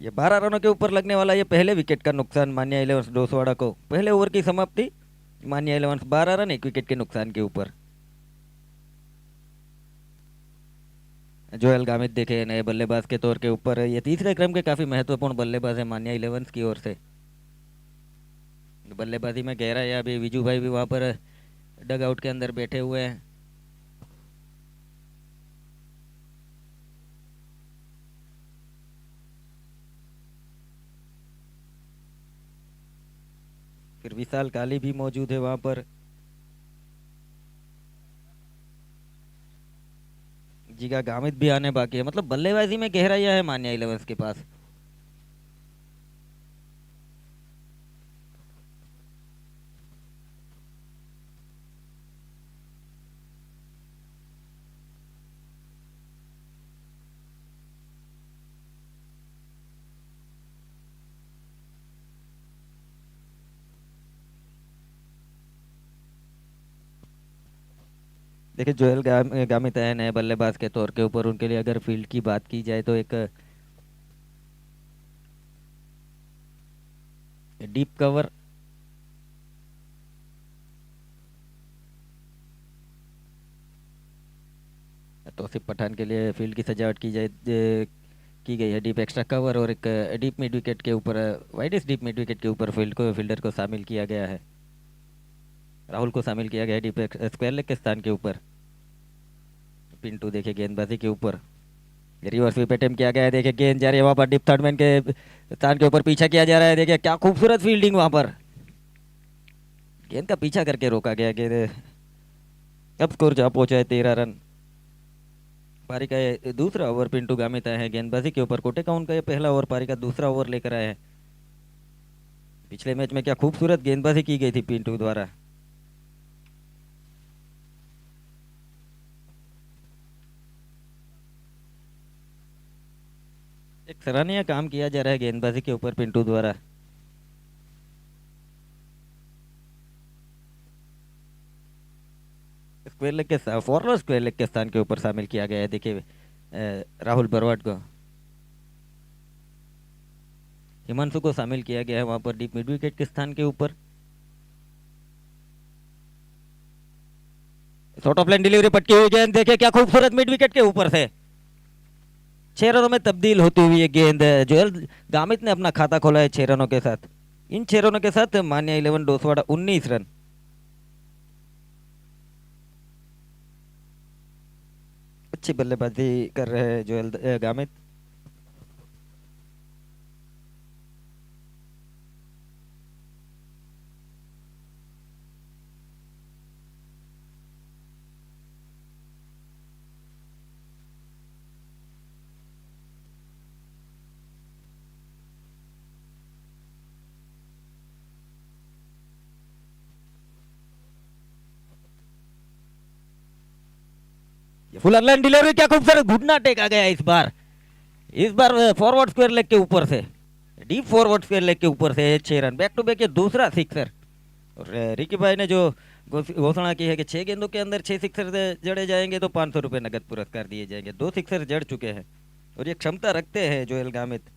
ये 12 रनों के ऊपर लगने वाला ये पहले विकेट का नुकसान मान्या इलेवंस डोसवाड़ा को। पहले ओवर की समाप्ति, मान्या इलेवंस 12 रन 1 विकेट के नुकसान के ऊपर। जोएल गामित देखे नए बल्लेबाज के तौर के ऊपर, ये तीसरे क्रम के काफी महत्वपूर्ण बल्लेबाज है मान्या इलेवंस की ओर से। बल्लेबाजी में गहराई है, अभी विजू भाई भी वहां पर डग आउट के अंदर बैठे हुए हैं। फिर विशाल काली भी मौजूद है वहां पर। जीगा गामित भी आने बाकी है, मतलब बल्लेबाजी में गहराइयां है मान्या इलेवंस के पास। देखिए जोएल गामित है नए बल्लेबाज के तौर के ऊपर, उनके लिए अगर फील्ड की बात की जाए तो एक डीप कवर, तौसीफ पठान के लिए फील्ड की सजावट की गई है डीप एक्स्ट्रा कवर, और एक डीप मिड विकेट के ऊपर, वाइडेस्ट डीप मिड विकेट के ऊपर फील्डर को शामिल किया गया है, राहुल को शामिल किया गया है डीप स्क्वायर लेग के स्थान के ऊपर। पिंटू देखिए गेंदबाजी के ऊपर, रिवर्स स्वीप अटेम्प्ट किया गया है, देखिए गेंद जा रही है वहां पर डीप थर्ड मैन के स्थान के ऊपर, पीछा किया जा रहा है, देखिए क्या खूबसूरत फील्डिंग वहां पर, गेंद का पीछा करके रोका गया गेंद। अब स्कोर जा पहुंचा है 13 रन। पारी का ये दूसरा ओवर पिंटू गामित आए हैं गेंदबाजी के ऊपर, कोटे का उनका ये पहला ओवर, पारी का दूसरा ओवर लेकर आए हैं। पिछले मैच में क्या खूबसूरत गेंदबाजी की गई थी पिंटू द्वारा। एक सराहनीय काम किया जा रहा है गेंदबाजी के ऊपर पिंटू द्वारा। स्क्वायर लेग के फॉरवर्ड स्क्वायर लेग के स्थान के ऊपर शामिल किया गया है देखिए राहुल बरवाट को। हिमांशु को शामिल किया गया है वहां पर डीप मिड विकेट के स्थान के ऊपर। शॉर्ट ऑफ लाइन डिलीवरी पटकी हुई गेंद, देखिए क्या खूबसूरत मिड विकेट के ऊपर से 6 रनों में तब्दील होती हुई ये गेंद। जोएल गामित ने अपना खाता खोला है 6 रनों के साथ। इन 6 रनों के साथ मान्या इलेवन डोसवाड़ा 19 रन। अच्छी बल्लेबाजी कर रहे हैं Joel Gamit. Full online delivery, क्या खूबसूरत घुटना टेका गया इस बार फॉरवर्ड स्क्वायर लेग के ऊपर से, डीप फॉरवर्ड स्क्वायर लेग के ऊपर से 6 रन, बैक टू बैक ये दूसरा सिक्सर। और रिकी भाई ने जो घोषणा की है कि 6 गेंदों के अंदर 6 सिक्सर जड़े जाएंगे तो 500 रुपए नगद पुरस्कार दिए जाएंगे। 2 सिक्सर जड़ चुके हैं और ये क्षमता रखते हैं जोएल गामित।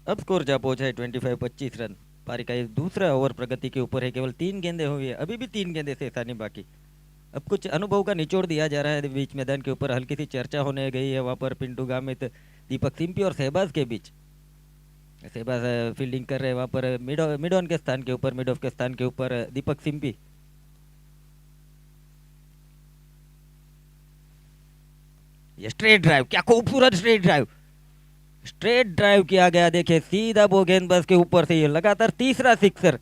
अब स्कोर जा पहुंचा है 25-25 रन। पारी का ये दूसरा ओवर प्रगति के ऊपर है, केवल 3 गेंदें हुई है, अभी भी 3 गेंदें से ऐसा नहीं बाकी। अब कुछ अनुभव का निचोड़ दिया जा रहा है बीच मैदान के ऊपर, हल्की सी चर्चा होने गई है वहां पर पिंटू गामित, दीपक सिंपी और शहबाज के बीच। शहबाज फील्डिंग कर रहे हैं वहां पर मिड ऑन के स्थान के ऊपर, मिड ऑफ के स्थान के ऊपर दीपक सिंपी। ये स्ट्रेट ड्राइव, क्या खूबसूरत स्ट्रेट ड्राइव, स्ट्रेट ड्राइव किया गया, देखिए सीधा वो गेंदबाज के ऊपर से, ये लगातार तीसरा सिक्सर।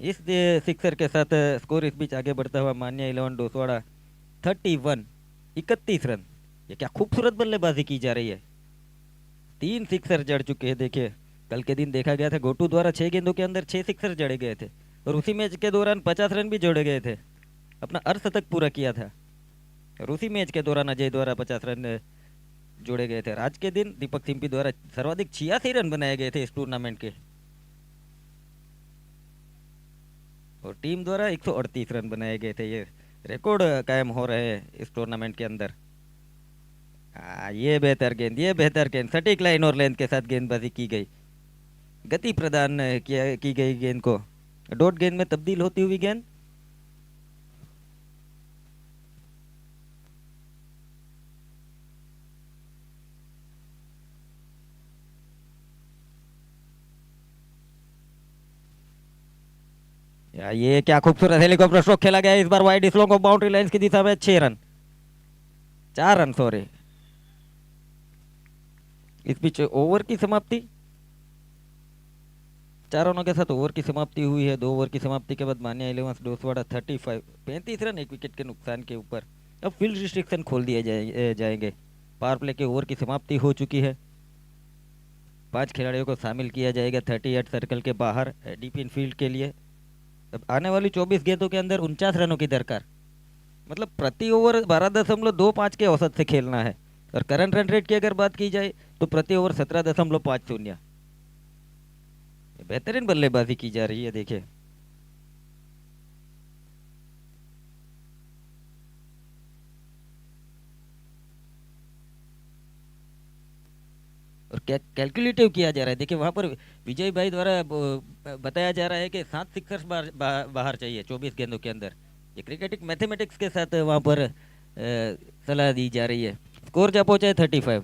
इस सिक्सर के साथ स्कोर इस बीच आगे बढ़ता हुआ मान्या 11 डोसवाड़ा 31, 31 रन। ये क्या खूबसूरत बल्लेबाजी की जा रही है। 3 सिक्सर जड़ चुके हैं। देखिए कल के दिन देखा गया था गोटू द्वारा 6 गेंदों के अंदर 6 सिक्सर जड़े गए थे, और उसी मैच के दौरान 50 रन भी जोड़े गए थे, अपना अर्धशतक पूरा किया था। और उसी मैच के दौरान अजय द्वारा 50 रन जोड़े गए थे। और आज के दिन दीपक सिंपी द्वारा सर्वाधिक 86 रन बनाए गए थे इस टूर्नामेंट के, और टीम द्वारा 138 रन बनाए गए थे। ये रिकॉर्ड कायम हो रहे हैं इस टूर्नामेंट के अंदर। ये बेहतर गेंद, ये बेहतर गेंद, सटीक लाइन और लेंथ के साथ गेंदबाजी की गई, गति प्रदान किया की गई गेंद को, डॉट गेंद में तब्दील होती हुई गेंद। ये क्या खूबसूरत हेलीकॉप्टर स्ट्रोक खेला गया इस बार वाइड स्लोंग ऑफ बाउंड्री लाइंस की दिशा में। 6 रन, 4 रन सॉरी। इस बीच ओवर की समाप्ति, 4 रनों के साथ ओवर की समाप्ति हुई है। 2 ओवर की समाप्ति के बाद मान्या 11 डोसवाड़ा 35 रन 1 विकेट के नुकसान के ऊपर। अब फील्ड रिस्ट्रिक्शन खोल दिए जाएंगे। पावर प्ले के ओवर की समाप्ति हो चुकी है। 5 खिलाड़ियों को शामिल किया जाएगा 38 सर्कल के बाहर डीप इन फील्ड के लिए। अब आने वाली 24 गेंदों के अंदर 49 रनों की दरकार, मतलब प्रति ओवर 12.25 के औसत से खेलना है। और करंट रन रेट की अगर बात की जाए तो प्रति ओवर 17.50। बेहतरीन बल्लेबाजी की जा रही है। देखिए और कैलकुलेटिव किया जा रहा है। देखिए वहां पर विजय भाई द्वारा बताया जा रहा है कि 7 सिक्सर्स बाहर चाहिए 24 गेंदों के अंदर। ये क्रिकेटिक मैथमेटिक्स के साथ वहां पर सलाह दी जा रही है। स्कोर जा पहुंचा है 35,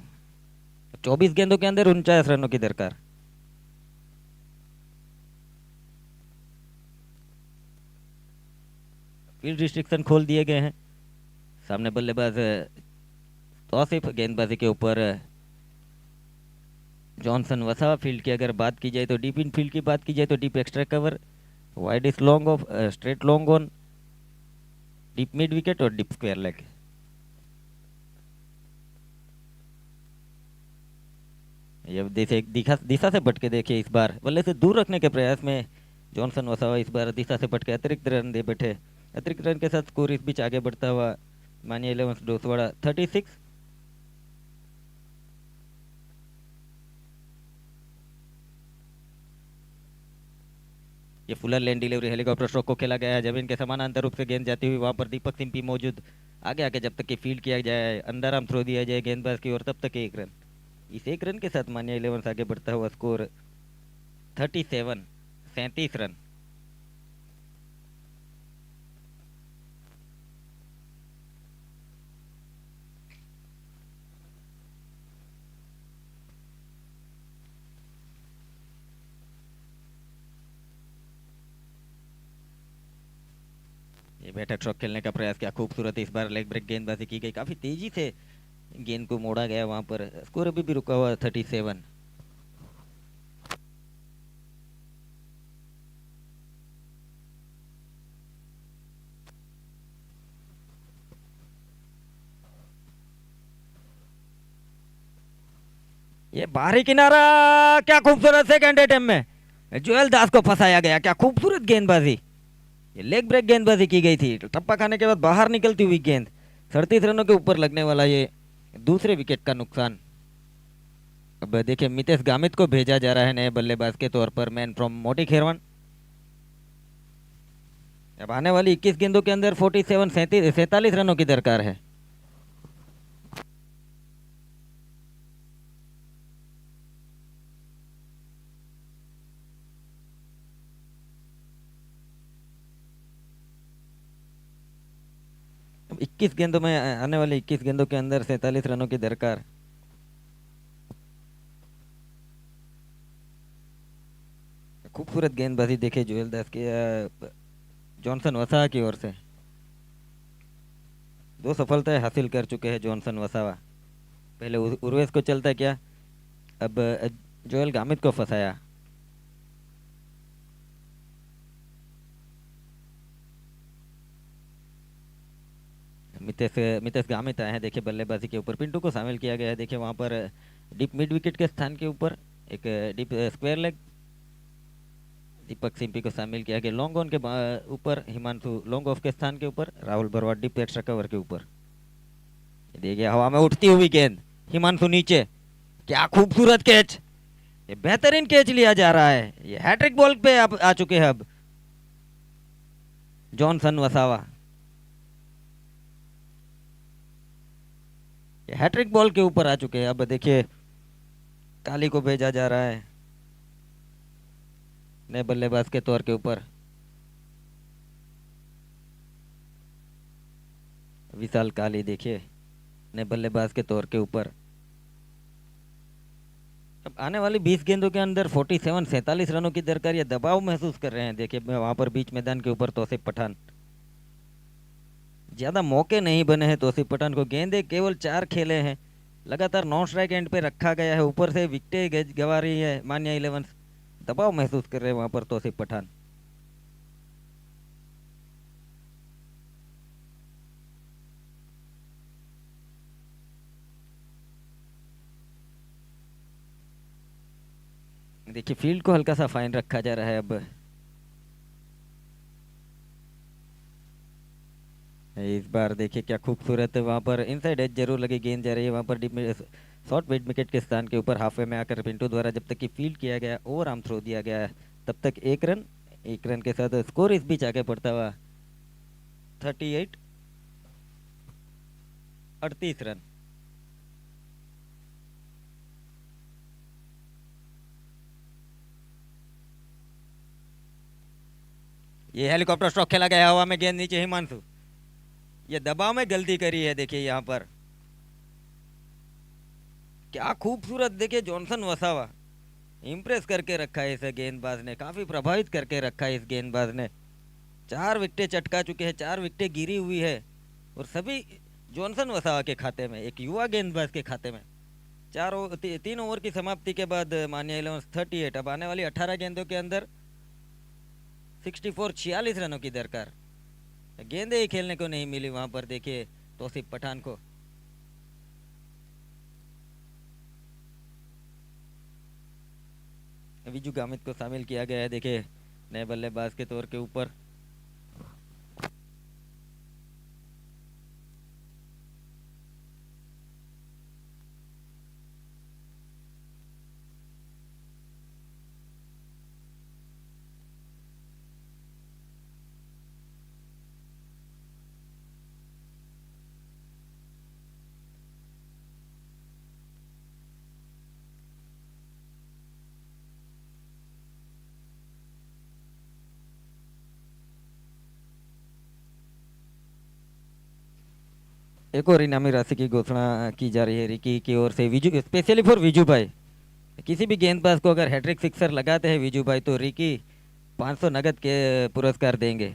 24 गेंदों के अंदर 49 रनों की दरकार। फील्ड रिस्ट्रिक्शन खोल दिए गए हैं। सामने बल्लेबाज तौसीफ, गेंदबाजी के ऊपर जॉनसन वसावा। फील्ड की अगर बात की जाए तो डीप इन फील्ड की बात की जाए तो deep extra cover, wide is long off, straight long on, deep mid wicket और डीप स्क्वायर लेग। ये दिशा से भटके, देखिए इस बार बल्ले से दूर रखने के प्रयास में जॉनसन वसावा इस बार दिशा से भटके अतिरिक्त रन दे बैठे। अतिरिक्त रन के साथ स्कोर इस बीच आगे बढ़ता हुआ मानिए 11 डोसवाड़ा 36। ये फुलर लेन डिलीवरी हेलीकॉप्टर स्ट्रोक को खेला गया है। जमीन के समानांतर रूप से गेंद जाती हुई वहां पर दीपक सिंपी मौजूद। आगे आके जब तक कि फील्ड किया जाए, अंदर आर्म थ्रो दिया जाए गेंदबाज की ओर, तब तक 1 रन। इस 1 रन के साथ मानिया 11 आगे बढ़ता हुआ स्कोर 37, 37 रन। ये बैठक शॉट खेलने का प्रयास किया, खूबसूरत इस बार लेग ब्रेक गेंदबाजी की गई, काफी तेजी से गेंद को मोड़ा गया वहां पर। स्कोर अभी भी रुका हुआ 37। ये बाहरी किनारा, क्या खूबसूरत सेकंड अटेम्प्ट में जोएल दास को फंसाया गया। क्या खूबसूरत गेंदबाजी, ये लेग ब्रेक गेंदबाजी की गई थी। टप्पा खाने के बाद बाहर निकलती हुई गेंद, 37 रनों के ऊपर लगने वाला ये दूसरे विकेट का नुकसान। अब देखिए मितेश गामित को भेजा जा रहा है नए बल्लेबाज के तौर पर, मैन फ्रॉम मोटी खेरवन। अब आने वाली 21 गेंदों के अंदर 47 रनों की दरकार है। अब 21 गेंदों में, आने वाली 21 गेंदों के अंदर 47 रनों की दरकार। खूबसूरत गेंदबाजी देखे जोएल दास की, जॉनसन वसावा की ओर से। 2 सफलताएं हासिल कर चुके हैं जॉनसन वसावा। पहले उर्वेश को चलता क्या अब जोएल गामित को फंसाया। मितेश मितेश गामित आए हैं देखिए बल्लेबाजी के ऊपर। पिंटू को शामिल किया गया है देखिए वहां पर डीप मिड विकेट के स्थान के ऊपर। एक डीप स्क्वायर लेग। दीपक सिंपी को शामिल किया गया लॉन्ग ऑन के ऊपर। हिमांशु लॉन्ग ऑफ के स्थान के ऊपर। राहुल बरवाड डीप एक्स्ट्रा कवर के ऊपर। देखिए हवा में उठती हुई गेंद। हिमांशु नीचे। क्या खूबसूरत कैच। ये बेहतरीन कैच लिया जा रहा है। ये हैट्रिक बॉल पे आ चुके हैं अब जॉनसन वसावा। ये हैट्रिक बॉल के ऊपर आ चुके हैं। अब देखिए काली को भेजा जा रहा है नए बल्लेबाज के तौर के ऊपर। विशाल काली देखिए नए बल्लेबाज के तौर के ऊपर। अब आने वाली 20 गेंदों के अंदर 47 रनों की दरकार ये दबाव महसूस कर रहे हैं देखिए वहां पर बीच मैदान के ऊपर तौसीफ पठान। ज्यादा मौके नहीं बने हैं तौसीफ पठान को। गेंदे केवल 4 खेले हैं। लगातार नॉन स्ट्राइक एंड पे रखा गया है। ऊपर से विकेटें गंवा रही है मान्या इलेवेंस। दबाव महसूस कर रहे हैं वहां पर तौसीफ पठान। देखिए फील्ड को हल्का सा फाइन रखा जा रहा है अब। इस बार देखिए क्या खूबसूरत वहां पर इनसाइड एज जरूर लगी गेंद जा रही है वहां पर डीप शॉर्ट मिड विकेट के स्थान के ऊपर हाफ वे में आकर पिंटू द्वारा जब तक कि फील्ड किया गया ओवर आर्म थ्रो दिया गया तब तक 1 रन। 1 रन के साथ स्कोर इस बीच आगे बढ़ता हुआ 38 38 रन। ये हेलीकॉप्टर स्ट्रोक खेला गया हवा में गेंद नीचे। हिमांशु ये दबाव में गलती करी है देखिए यहाँ पर। क्या खूबसूरत देखिए जॉनसन वसावा इम्प्रेस करके रखा है इस गेंदबाज ने। काफी प्रभावित करके रखा है इस गेंदबाज ने। 4 विकेटें चटका चुके हैं। 4 विकेटें गिरी हुई है और सभी जॉनसन वसावा के खाते में एक युवा गेंदबाज के खाते में। 3 ओवर की समाप्ति के बाद मान्या इलेवन 38। अब आने वाली 18 गेंदों के अंदर 46 रनों की दरकार। गेंदे ही खेलने को नहीं मिली वहां पर देखिए तौसीफ पठान को। विजू गामित को शामिल किया गया है देखिए नए बल्लेबाज के तौर के ऊपर। एक और इनामी राशि की घोषणा की जा रही है रिकी की ओर से। विजू स्पेशली फॉर विजू भाई। किसी भी गेंदबाज को अगर हैट्रिक सिक्सर लगाते हैं विजू भाई तो रिकी 500 नगद के पुरस्कार देंगे।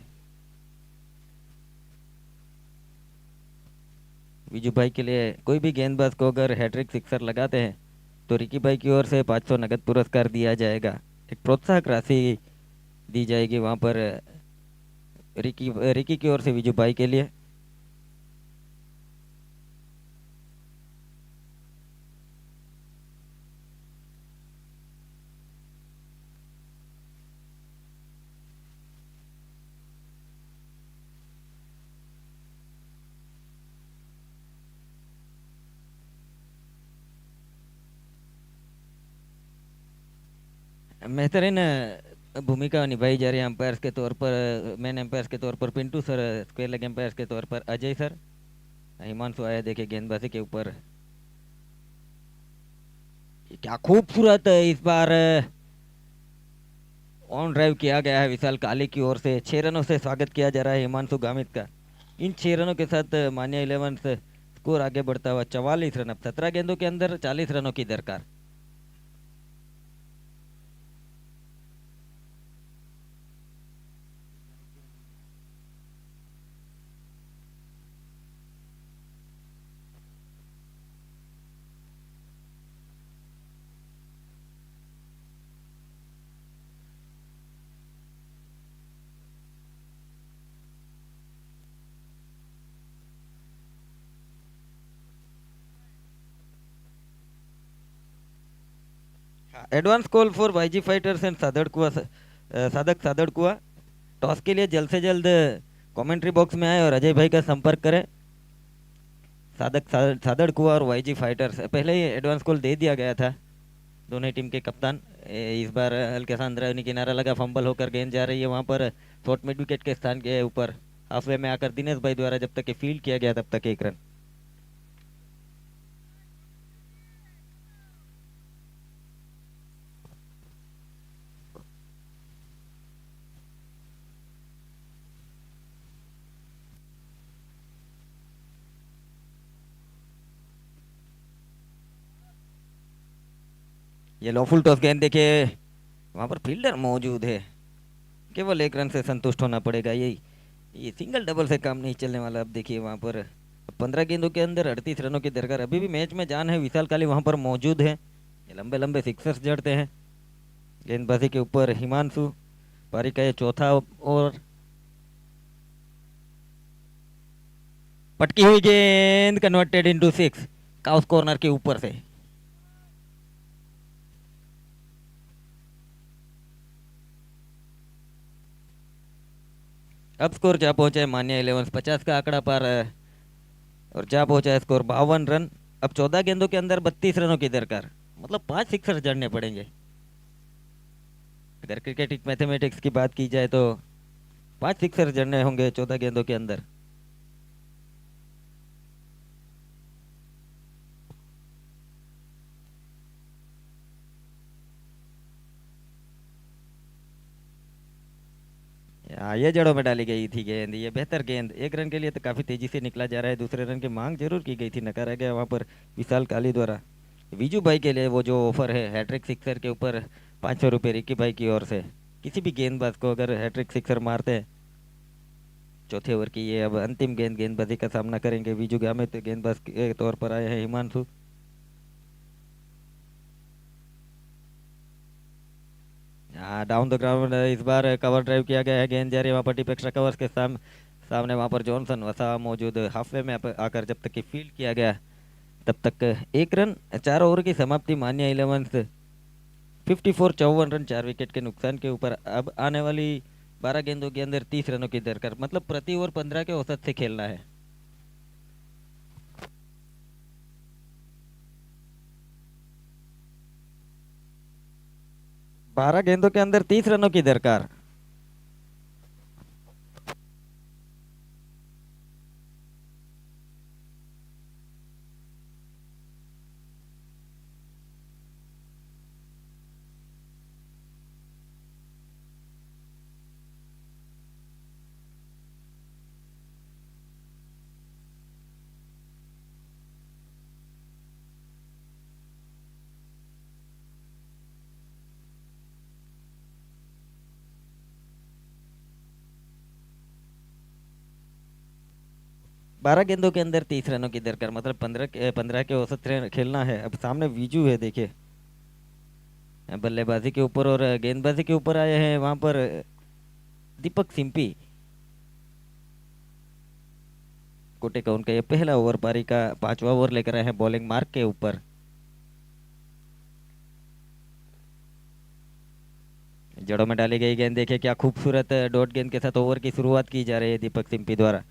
विजू भाई के लिए कोई भी गेंदबाज को अगर हैट्रिक सिक्सर लगाते हैं तो रिकी भाई की ओर से 500 नगद पुरस्कार दिया जाएगा। एक प्रोत्साहक राशि दी जाएगी वहां पर रिकी रिकी की ओर से विजू भाई के लिए। बेहतरीन भूमिका निभाई जा रही है अंपायर्स के तौर पर। मेन अंपायर्स के तौर पर Pintu sir. Square leg umpires के तौर पर अजय सर। हिमांशु आया देखिए गेंदबाजी के ऊपर। क्या खूबसूरत इस बार ऑन ड्राइव किया गया है विशाल काली की ओर से। 6 रनों से स्वागत किया जा रहा है हिमांशु गामित का। इन 6 रनों के साथ मान्या इलेवन से स्कोर आगे बढ़ता हुआ 44 रन। अब 17 गेंदों के अंदर 40 रनों की दरकार। Advance call for YG fighters and साधक सादड़कुआ। टॉस के लिए जल्द से जल्द कमेंट्री बॉक्स में आए और अजय भाई का संपर्क करें। सादड़कुआ और वाईजी फाइटर्स पहले ही एडवांस कॉल दे दिया गया था दोनों ही टीम के कप्तान। इस बार हल्के सा अंदरूनी किनारा लगा, फंबल होकर गेंद जा रही है वहां पर शॉर्ट मिड विकेट के स्थान के ऊपर हाफवे में आकर दिनेश भाई द्वारा जब तक फील्ड किया गया तब तक 1 रन। ये लॉफुल टॉस गेंद देखिए, वहां पर फील्डर मौजूद है, केवल 1 रन से संतुष्ट होना पड़ेगा। ये सिंगल डबल से काम नहीं चलने वाला। अब देखिए वहां पर 15 गेंदों के अंदर 38 रनों की दरकार। अभी भी मैच में जान है, विशाल काली वहां पर मौजूद है। ये लंबे लंबे सिक्सर्स जड़ते हैं गेंदबाजी के ऊपर। हिमांशु पारी का ये चौथा और पटकी हुई गेंद कन्वर्टेड इनटू 6 काउस कॉर्नर के ऊपर से। अब स्कोर जा पहुंचा है मान्या 11 50 का आंकड़ा पार है और जा पहुंचा है स्कोर 52 रन। अब 14 गेंदों के अंदर 32 रनों की दरकार, मतलब 5 सिक्सर जड़ने पड़ेंगे। अगर क्रिकेट मैथमेटिक्स की बात की जाए तो 5 सिक्सर जड़ने होंगे 14 गेंदों के अंदर। ये जड़ों में डाली गई थी गेंद, ये बेहतर गेंद। 1 रन के लिए तो काफी तेजी से निकला जा रहा है। दूसरे रन की मांग जरूर की गई थी, नकारा गया वहां पर विशाल काली द्वारा। विजू भाई के लिए वो जो ऑफर है हैट्रिक सिक्सर के ऊपर 500 रुपये रिक्की भाई की ओर से। किसी भी गेंदबाज को अगर हैट्रिक सिक्सर मारते हैं चौथे ओवर की, ये अब अंतिम गेंदबाजी का सामना करेंगे। विजू गामित गेंदबाज के तौर पर आए हैं हिमांशु। डाउन द ग्राउंड इस बार कवर ड्राइव किया गया है, गेंद जा रही है वहाँ पर टिप एक्स्ट्रा कवर्स के सामने वहाँ पर जॉनसन वसा मौजूद। हाफवे में आकर जब तक कि फील्ड किया गया तब तक 1 रन। 4 ओवर की समाप्ति मान्या 11 54 54 रन 4 विकेट के नुकसान के ऊपर। अब आने वाली 12 गेंदों के अंदर 30 रनों की दरकार, मतलब प्रति ओवर 15 के औसत से खेलना है। 12 गेंदों के अंदर 30 रनों की दरकार। बारह गेंदों के अंदर 30 रनों की दरकार, मतलब 15 के औसत से खेलना है। अब सामने वीजू है देखिए बल्लेबाजी के ऊपर, और गेंदबाजी के ऊपर आए हैं वहां पर दीपक सिंपी। कोटे का उनका ये पहला ओवर, पारी का 5वां ओवर लेकर आए हैं बॉलिंग मार्क के ऊपर। जड़ों में डाली गई गेंद देखिए, क्या खूबसूरत डॉट गेंद के साथ ओवर की शुरुआत की जा रही है दीपक सिंपी द्वारा।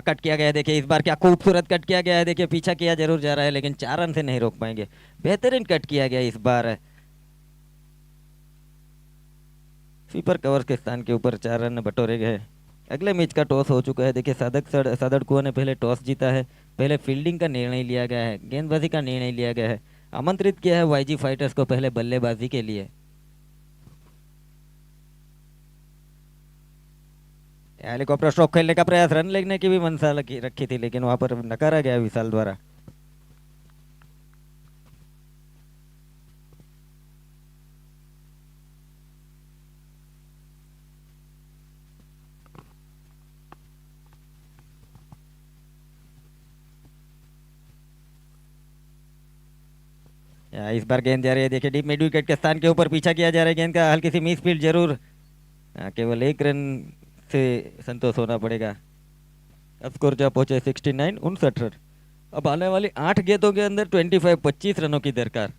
कट किया गया है देखिए, इस बार क्या खूबसूरत कट किया गया है देखिए। पीछा किया जरूर जा रहा है लेकिन 4 रन से नहीं रोक पाएंगे। बेहतरीन कट किया गया इस बार। स्वीपर कवर के स्थान के ऊपर 4 रन बटोरे गए। अगले मैच का टॉस हो चुका है देखिए। सादड़कुआ ने पहले टॉस जीता है। पहले फील्डिंग का निर्णय लिया गया है, गेंदबाजी का निर्णय लिया गया है। आमंत्रित किया है वाईजी फाइटर्स को पहले बल्लेबाजी के लिए। हेलीकॉप्टर स्ट्रोक खेलने का प्रयास, रन लेने की भी मंशा रखी थी लेकिन वहां पर नकारा गया विशाल द्वारा। इस बार गेंद जा रही है, देखिए डीप मिड विकेट के स्थान के ऊपर पीछा किया जा रहा है गेंद का, हल्की सी मिस फील्ड जरूर। केवल 1 रन से संतोष होना पड़ेगा। अब स्कोर जा पहुंचे 69 रन। अब आने वाली 8 गेंदों के अंदर 25 रनों की दरकार।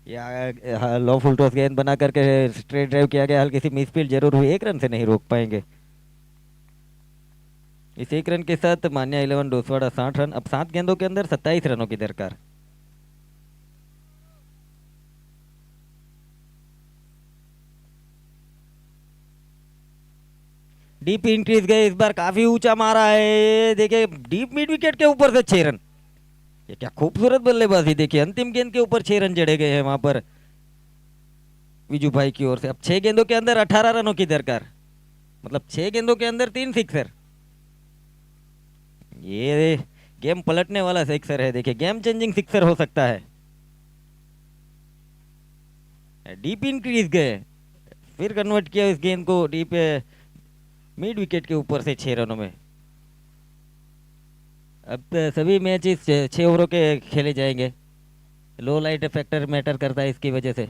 या लो फुल टॉस गेंद बना करके स्ट्रेट ड्राइव किया गया, हल्की सी मिस फील्ड जरूर हुई, 1 रन से नहीं रोक पाएंगे। इस 1 रन के साथ मान्या 11 डोसवाड़ा 60 रन। अब 7 गेंदों के अंदर 27 रनों की दरकार। डीप इंक्रीज गए, इस बार काफी ऊंचा मारा है, देखिए डीप मिड विकेट के ऊपर से 6 रन। ये क्या खूबसूरत बल्लेबाजी, देखिए अंतिम गेंद के ऊपर 6 रन जड़े गए हैं वहां पर विजू भाई की ओर से। अब 6 गेंदों के अंदर 18 रनों की दरकार, मतलब 6 गेंदों के अंदर 3 सिक्सर। ये गेम पलटने वाला सिक्सर है, देखिए गेम चेंजिंग सिक्सर हो सकता है। डीप इंक्रीज गए, फिर कन्वर्ट किया इस गेंद को डीप मिड विकेट के ऊपर से 6 रनों में। अब सभी मैच इस 6 ओवरों के खेले जाएंगे, लो लाइट फैक्टर मैटर करता है इसकी वजह से।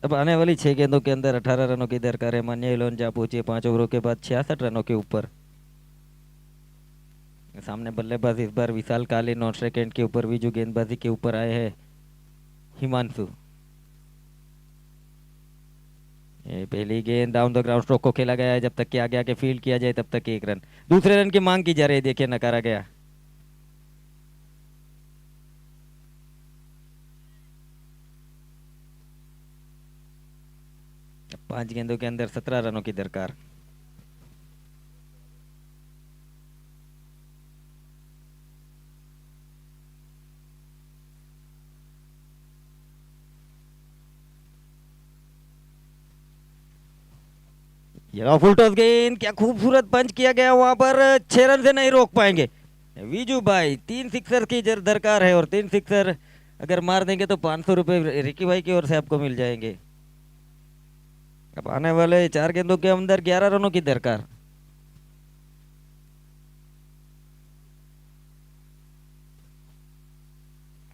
अब आने वाली 6 गेंदों के अंदर 18 रनों की दरकार है। मान्या इलेवन जा पहुंची है 5 ओवरों के बाद 66 रनों के ऊपर। सामने बल्लेबाज इस बार विशाल काली, नॉन स्ट्राइक एंड के ऊपर विजू गेंदबाजी के ऊपर आए हैं हिमांशु। ये पहली गेंद डाउन द ग्राउंड स्ट्रोक को खेला गया है, जब तक कि आगे आके फील्ड किया जाए तब तक 1 रन। दूसरे रन की मांग की जा रही है, देखिए नकारा गया। अब 5 गेंदों के अंदर 17 रनों की दरकार। ये फुल टॉस गेंद, क्या खूबसूरत पंच किया गया वहां पर, 6 रन से नहीं रोक पाएंगे विजू भाई। 3 सिक्सर की दरकार है, और 3 सिक्सर अगर मार देंगे तो 500 रुपए रिकी भाई की ओर से आपको मिल जाएंगे। अब आने वाले 4 गेंदों के अंदर 11 रनों की दरकार।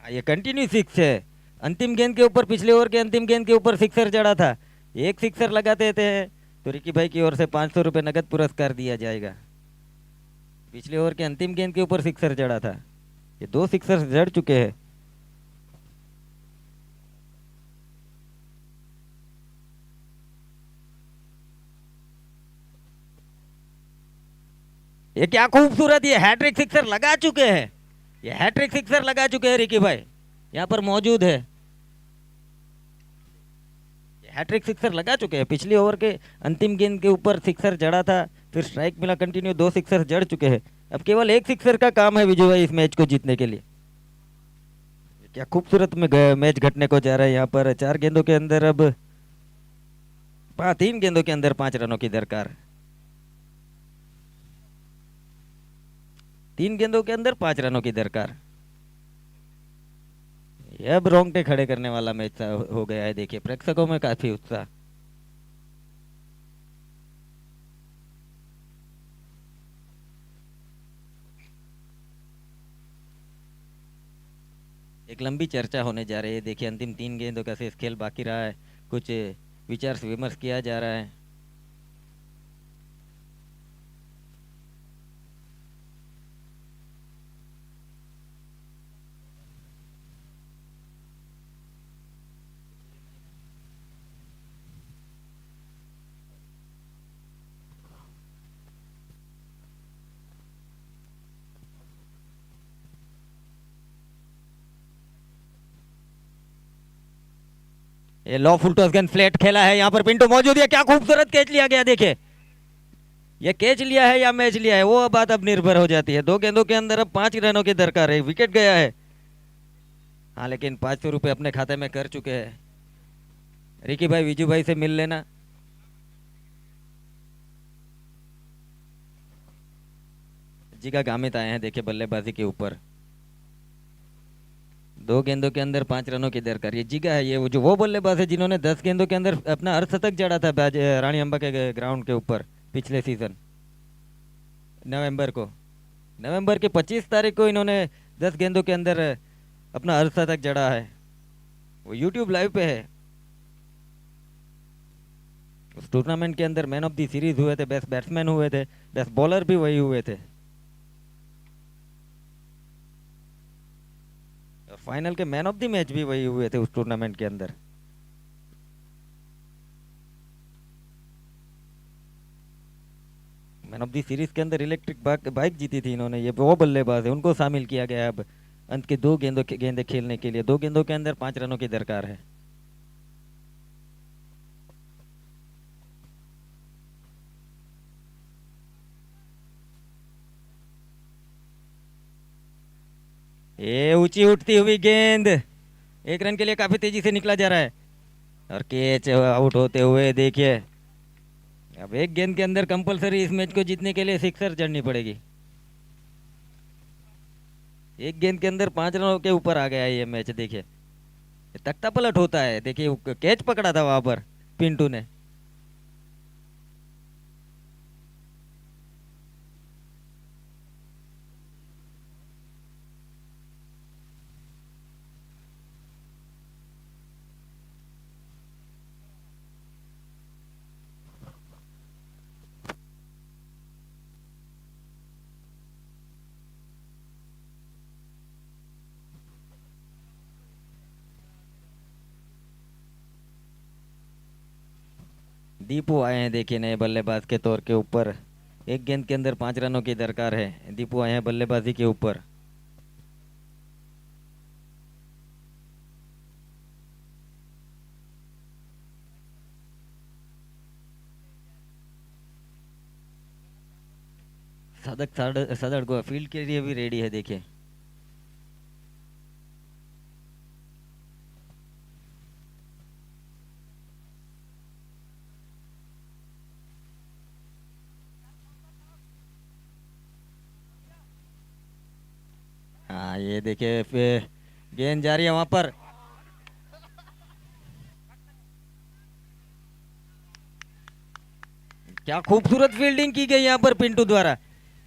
ये कंटिन्यू सिक्स है, अंतिम गेंद के ऊपर, पिछले ओवर के अंतिम गेंद के ऊपर सिक्सर चढ़ा था। एक सिक्सर लगा देते हैं तो रिकी भाई की ओर से 500 रुपए नगद पुरस्कार दिया जाएगा। पिछले ओवर के अंतिम गेंद के ऊपर सिक्सर चढ़ा था, ये 2 सिक्सर जड़ चुके हैं। ये क्या खूबसूरत, ये हैट्रिक सिक्सर लगा चुके हैं, ये हैट्रिक सिक्सर लगा चुके हैं रिकी भाई, यहाँ पर मौजूद है। हैट्रिक सिक्सर लगा चुके हैं, पिछले ओवर के अंतिम गेंद के ऊपर सिक्सर जड़ा था, फिर स्ट्राइक मिला कंटिन्यू, 2 सिक्सर जड़ चुके हैं। अब केवल 1 सिक्सर का काम है विजय भाई इस मैच को जीतने के लिए। क्या खूबसूरत में मैच घटने को जा रहा है यहाँ पर। 4 गेंदों के अंदर अब 3 गेंदों के अंदर 5 रनों की दरकार। 3 गेंदों के अंदर 5 रनों की दरकार। ये अब रोंगटे खड़े करने वाला मैच हो गया है, देखिए प्रेक्षकों में काफी उत्साह। एक लंबी चर्चा होने जा रही है, देखिए अंतिम 3 गेंदों का शेष खेल बाकी रहा है, कुछ विचार विमर्श किया जा रहा है। ये लो फुल टॉस गन फ्लैट खेला है, यहाँ पर पिंटू मौजूद है, क्या खूबसूरत कैच लिया गया। देखिए ये कैच लिया है या मैच लिया है वो बात अब निर्भर हो जाती है। 2 गेंदों के अंदर अब 5 रनों की दरकार है, विकेट गया है। हाँ लेकिन 500 रुपए अपने खाते में कर चुके हैं। रिकी भाई विजू भाई से मिल लेना। जिगा गामित आए हैं देखिए बल्लेबाजी के ऊपर। 2 गेंदों के अंदर 5 रनों की दरकार। ये जिगा है, ये वो बल्लेबाज है जिन्होंने 10 गेंदों के अंदर अपना अर्धशतक जड़ा था रानी अंबा के ग्राउंड के ऊपर पिछले सीजन नवंबर के 25 तारीख को इन्होंने 10 गेंदों के अंदर अपना अर्धशतक जड़ा है। वो यूट्यूब लाइव पे है। उस टूर्नामेंट के अंदर मैन ऑफ द सीरीज हुए थे, बेस्ट बैट्समैन हुए थे, बेस्ट बॉलर भी वही हुए थे, और फाइनल के मैन ऑफ द मैच भी वही हुए थे उस टूर्नामेंट के अंदर। मैन ऑफ द सीरीज के अंदर इलेक्ट्रिक बाइक जीती थी इन्होंने। ये वो बल्लेबाज है, उनको शामिल किया गया है अब अंत के 2 गेंदे खेलने के लिए। 2 गेंदों के अंदर 5 रनों की दरकार है। ये ऊंची उठती हुई गेंद 1 रन के लिए काफी तेजी से निकला जा रहा है, और कैच आउट होते हुए देखिए। अब 1 गेंद के अंदर कंपलसरी इस मैच को जीतने के लिए सिक्सर जड़नी पड़ेगी। 1 गेंद के अंदर 5 रनों के ऊपर आ गया है ये मैच। देखिए तख्ता पलट होता है। देखिए कैच पकड़ा था वहां पर पिंटू ने। दीपू आए हैं देखिए नए बल्लेबाज के तौर के ऊपर। 1 गेंद के अंदर 5 रनों की दरकार है। दीपू आए हैं बल्लेबाजी के ऊपर। सादक सदर को फील्ड के लिए भी रेडी है देखिए। हाँ ये देखिए गेंद जा रही है वहां पर। क्या खूबसूरत फील्डिंग की गई यहाँ पर पिंटू द्वारा।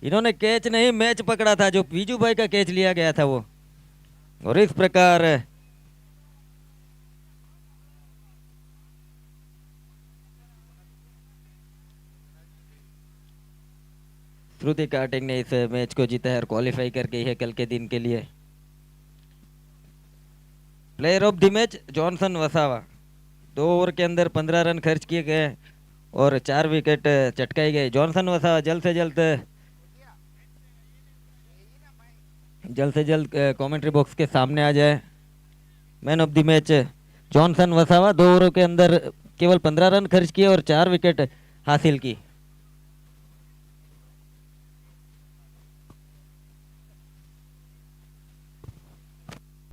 इन्होंने कैच नहीं मैच पकड़ा था, जो बीजू भाई का कैच लिया गया था वो। और इस प्रकार श्रुति कार्टिंग ने इस मैच को जीता है और क्वालिफाई कर गई है कल के दिन के लिए। Player of the match Johnson Vasava. 2 over के अंदर 15 रन खर्च किए गए और 4 विकेट चटकाए गए। जॉनसन वसावा जल्द से जल्द कमेंट्री बॉक्स के सामने आ जाए। Man of the match Johnson Vasava. 2 ओवरों के अंदर केवल 15 रन खर्च किए और 4 विकेट हासिल की।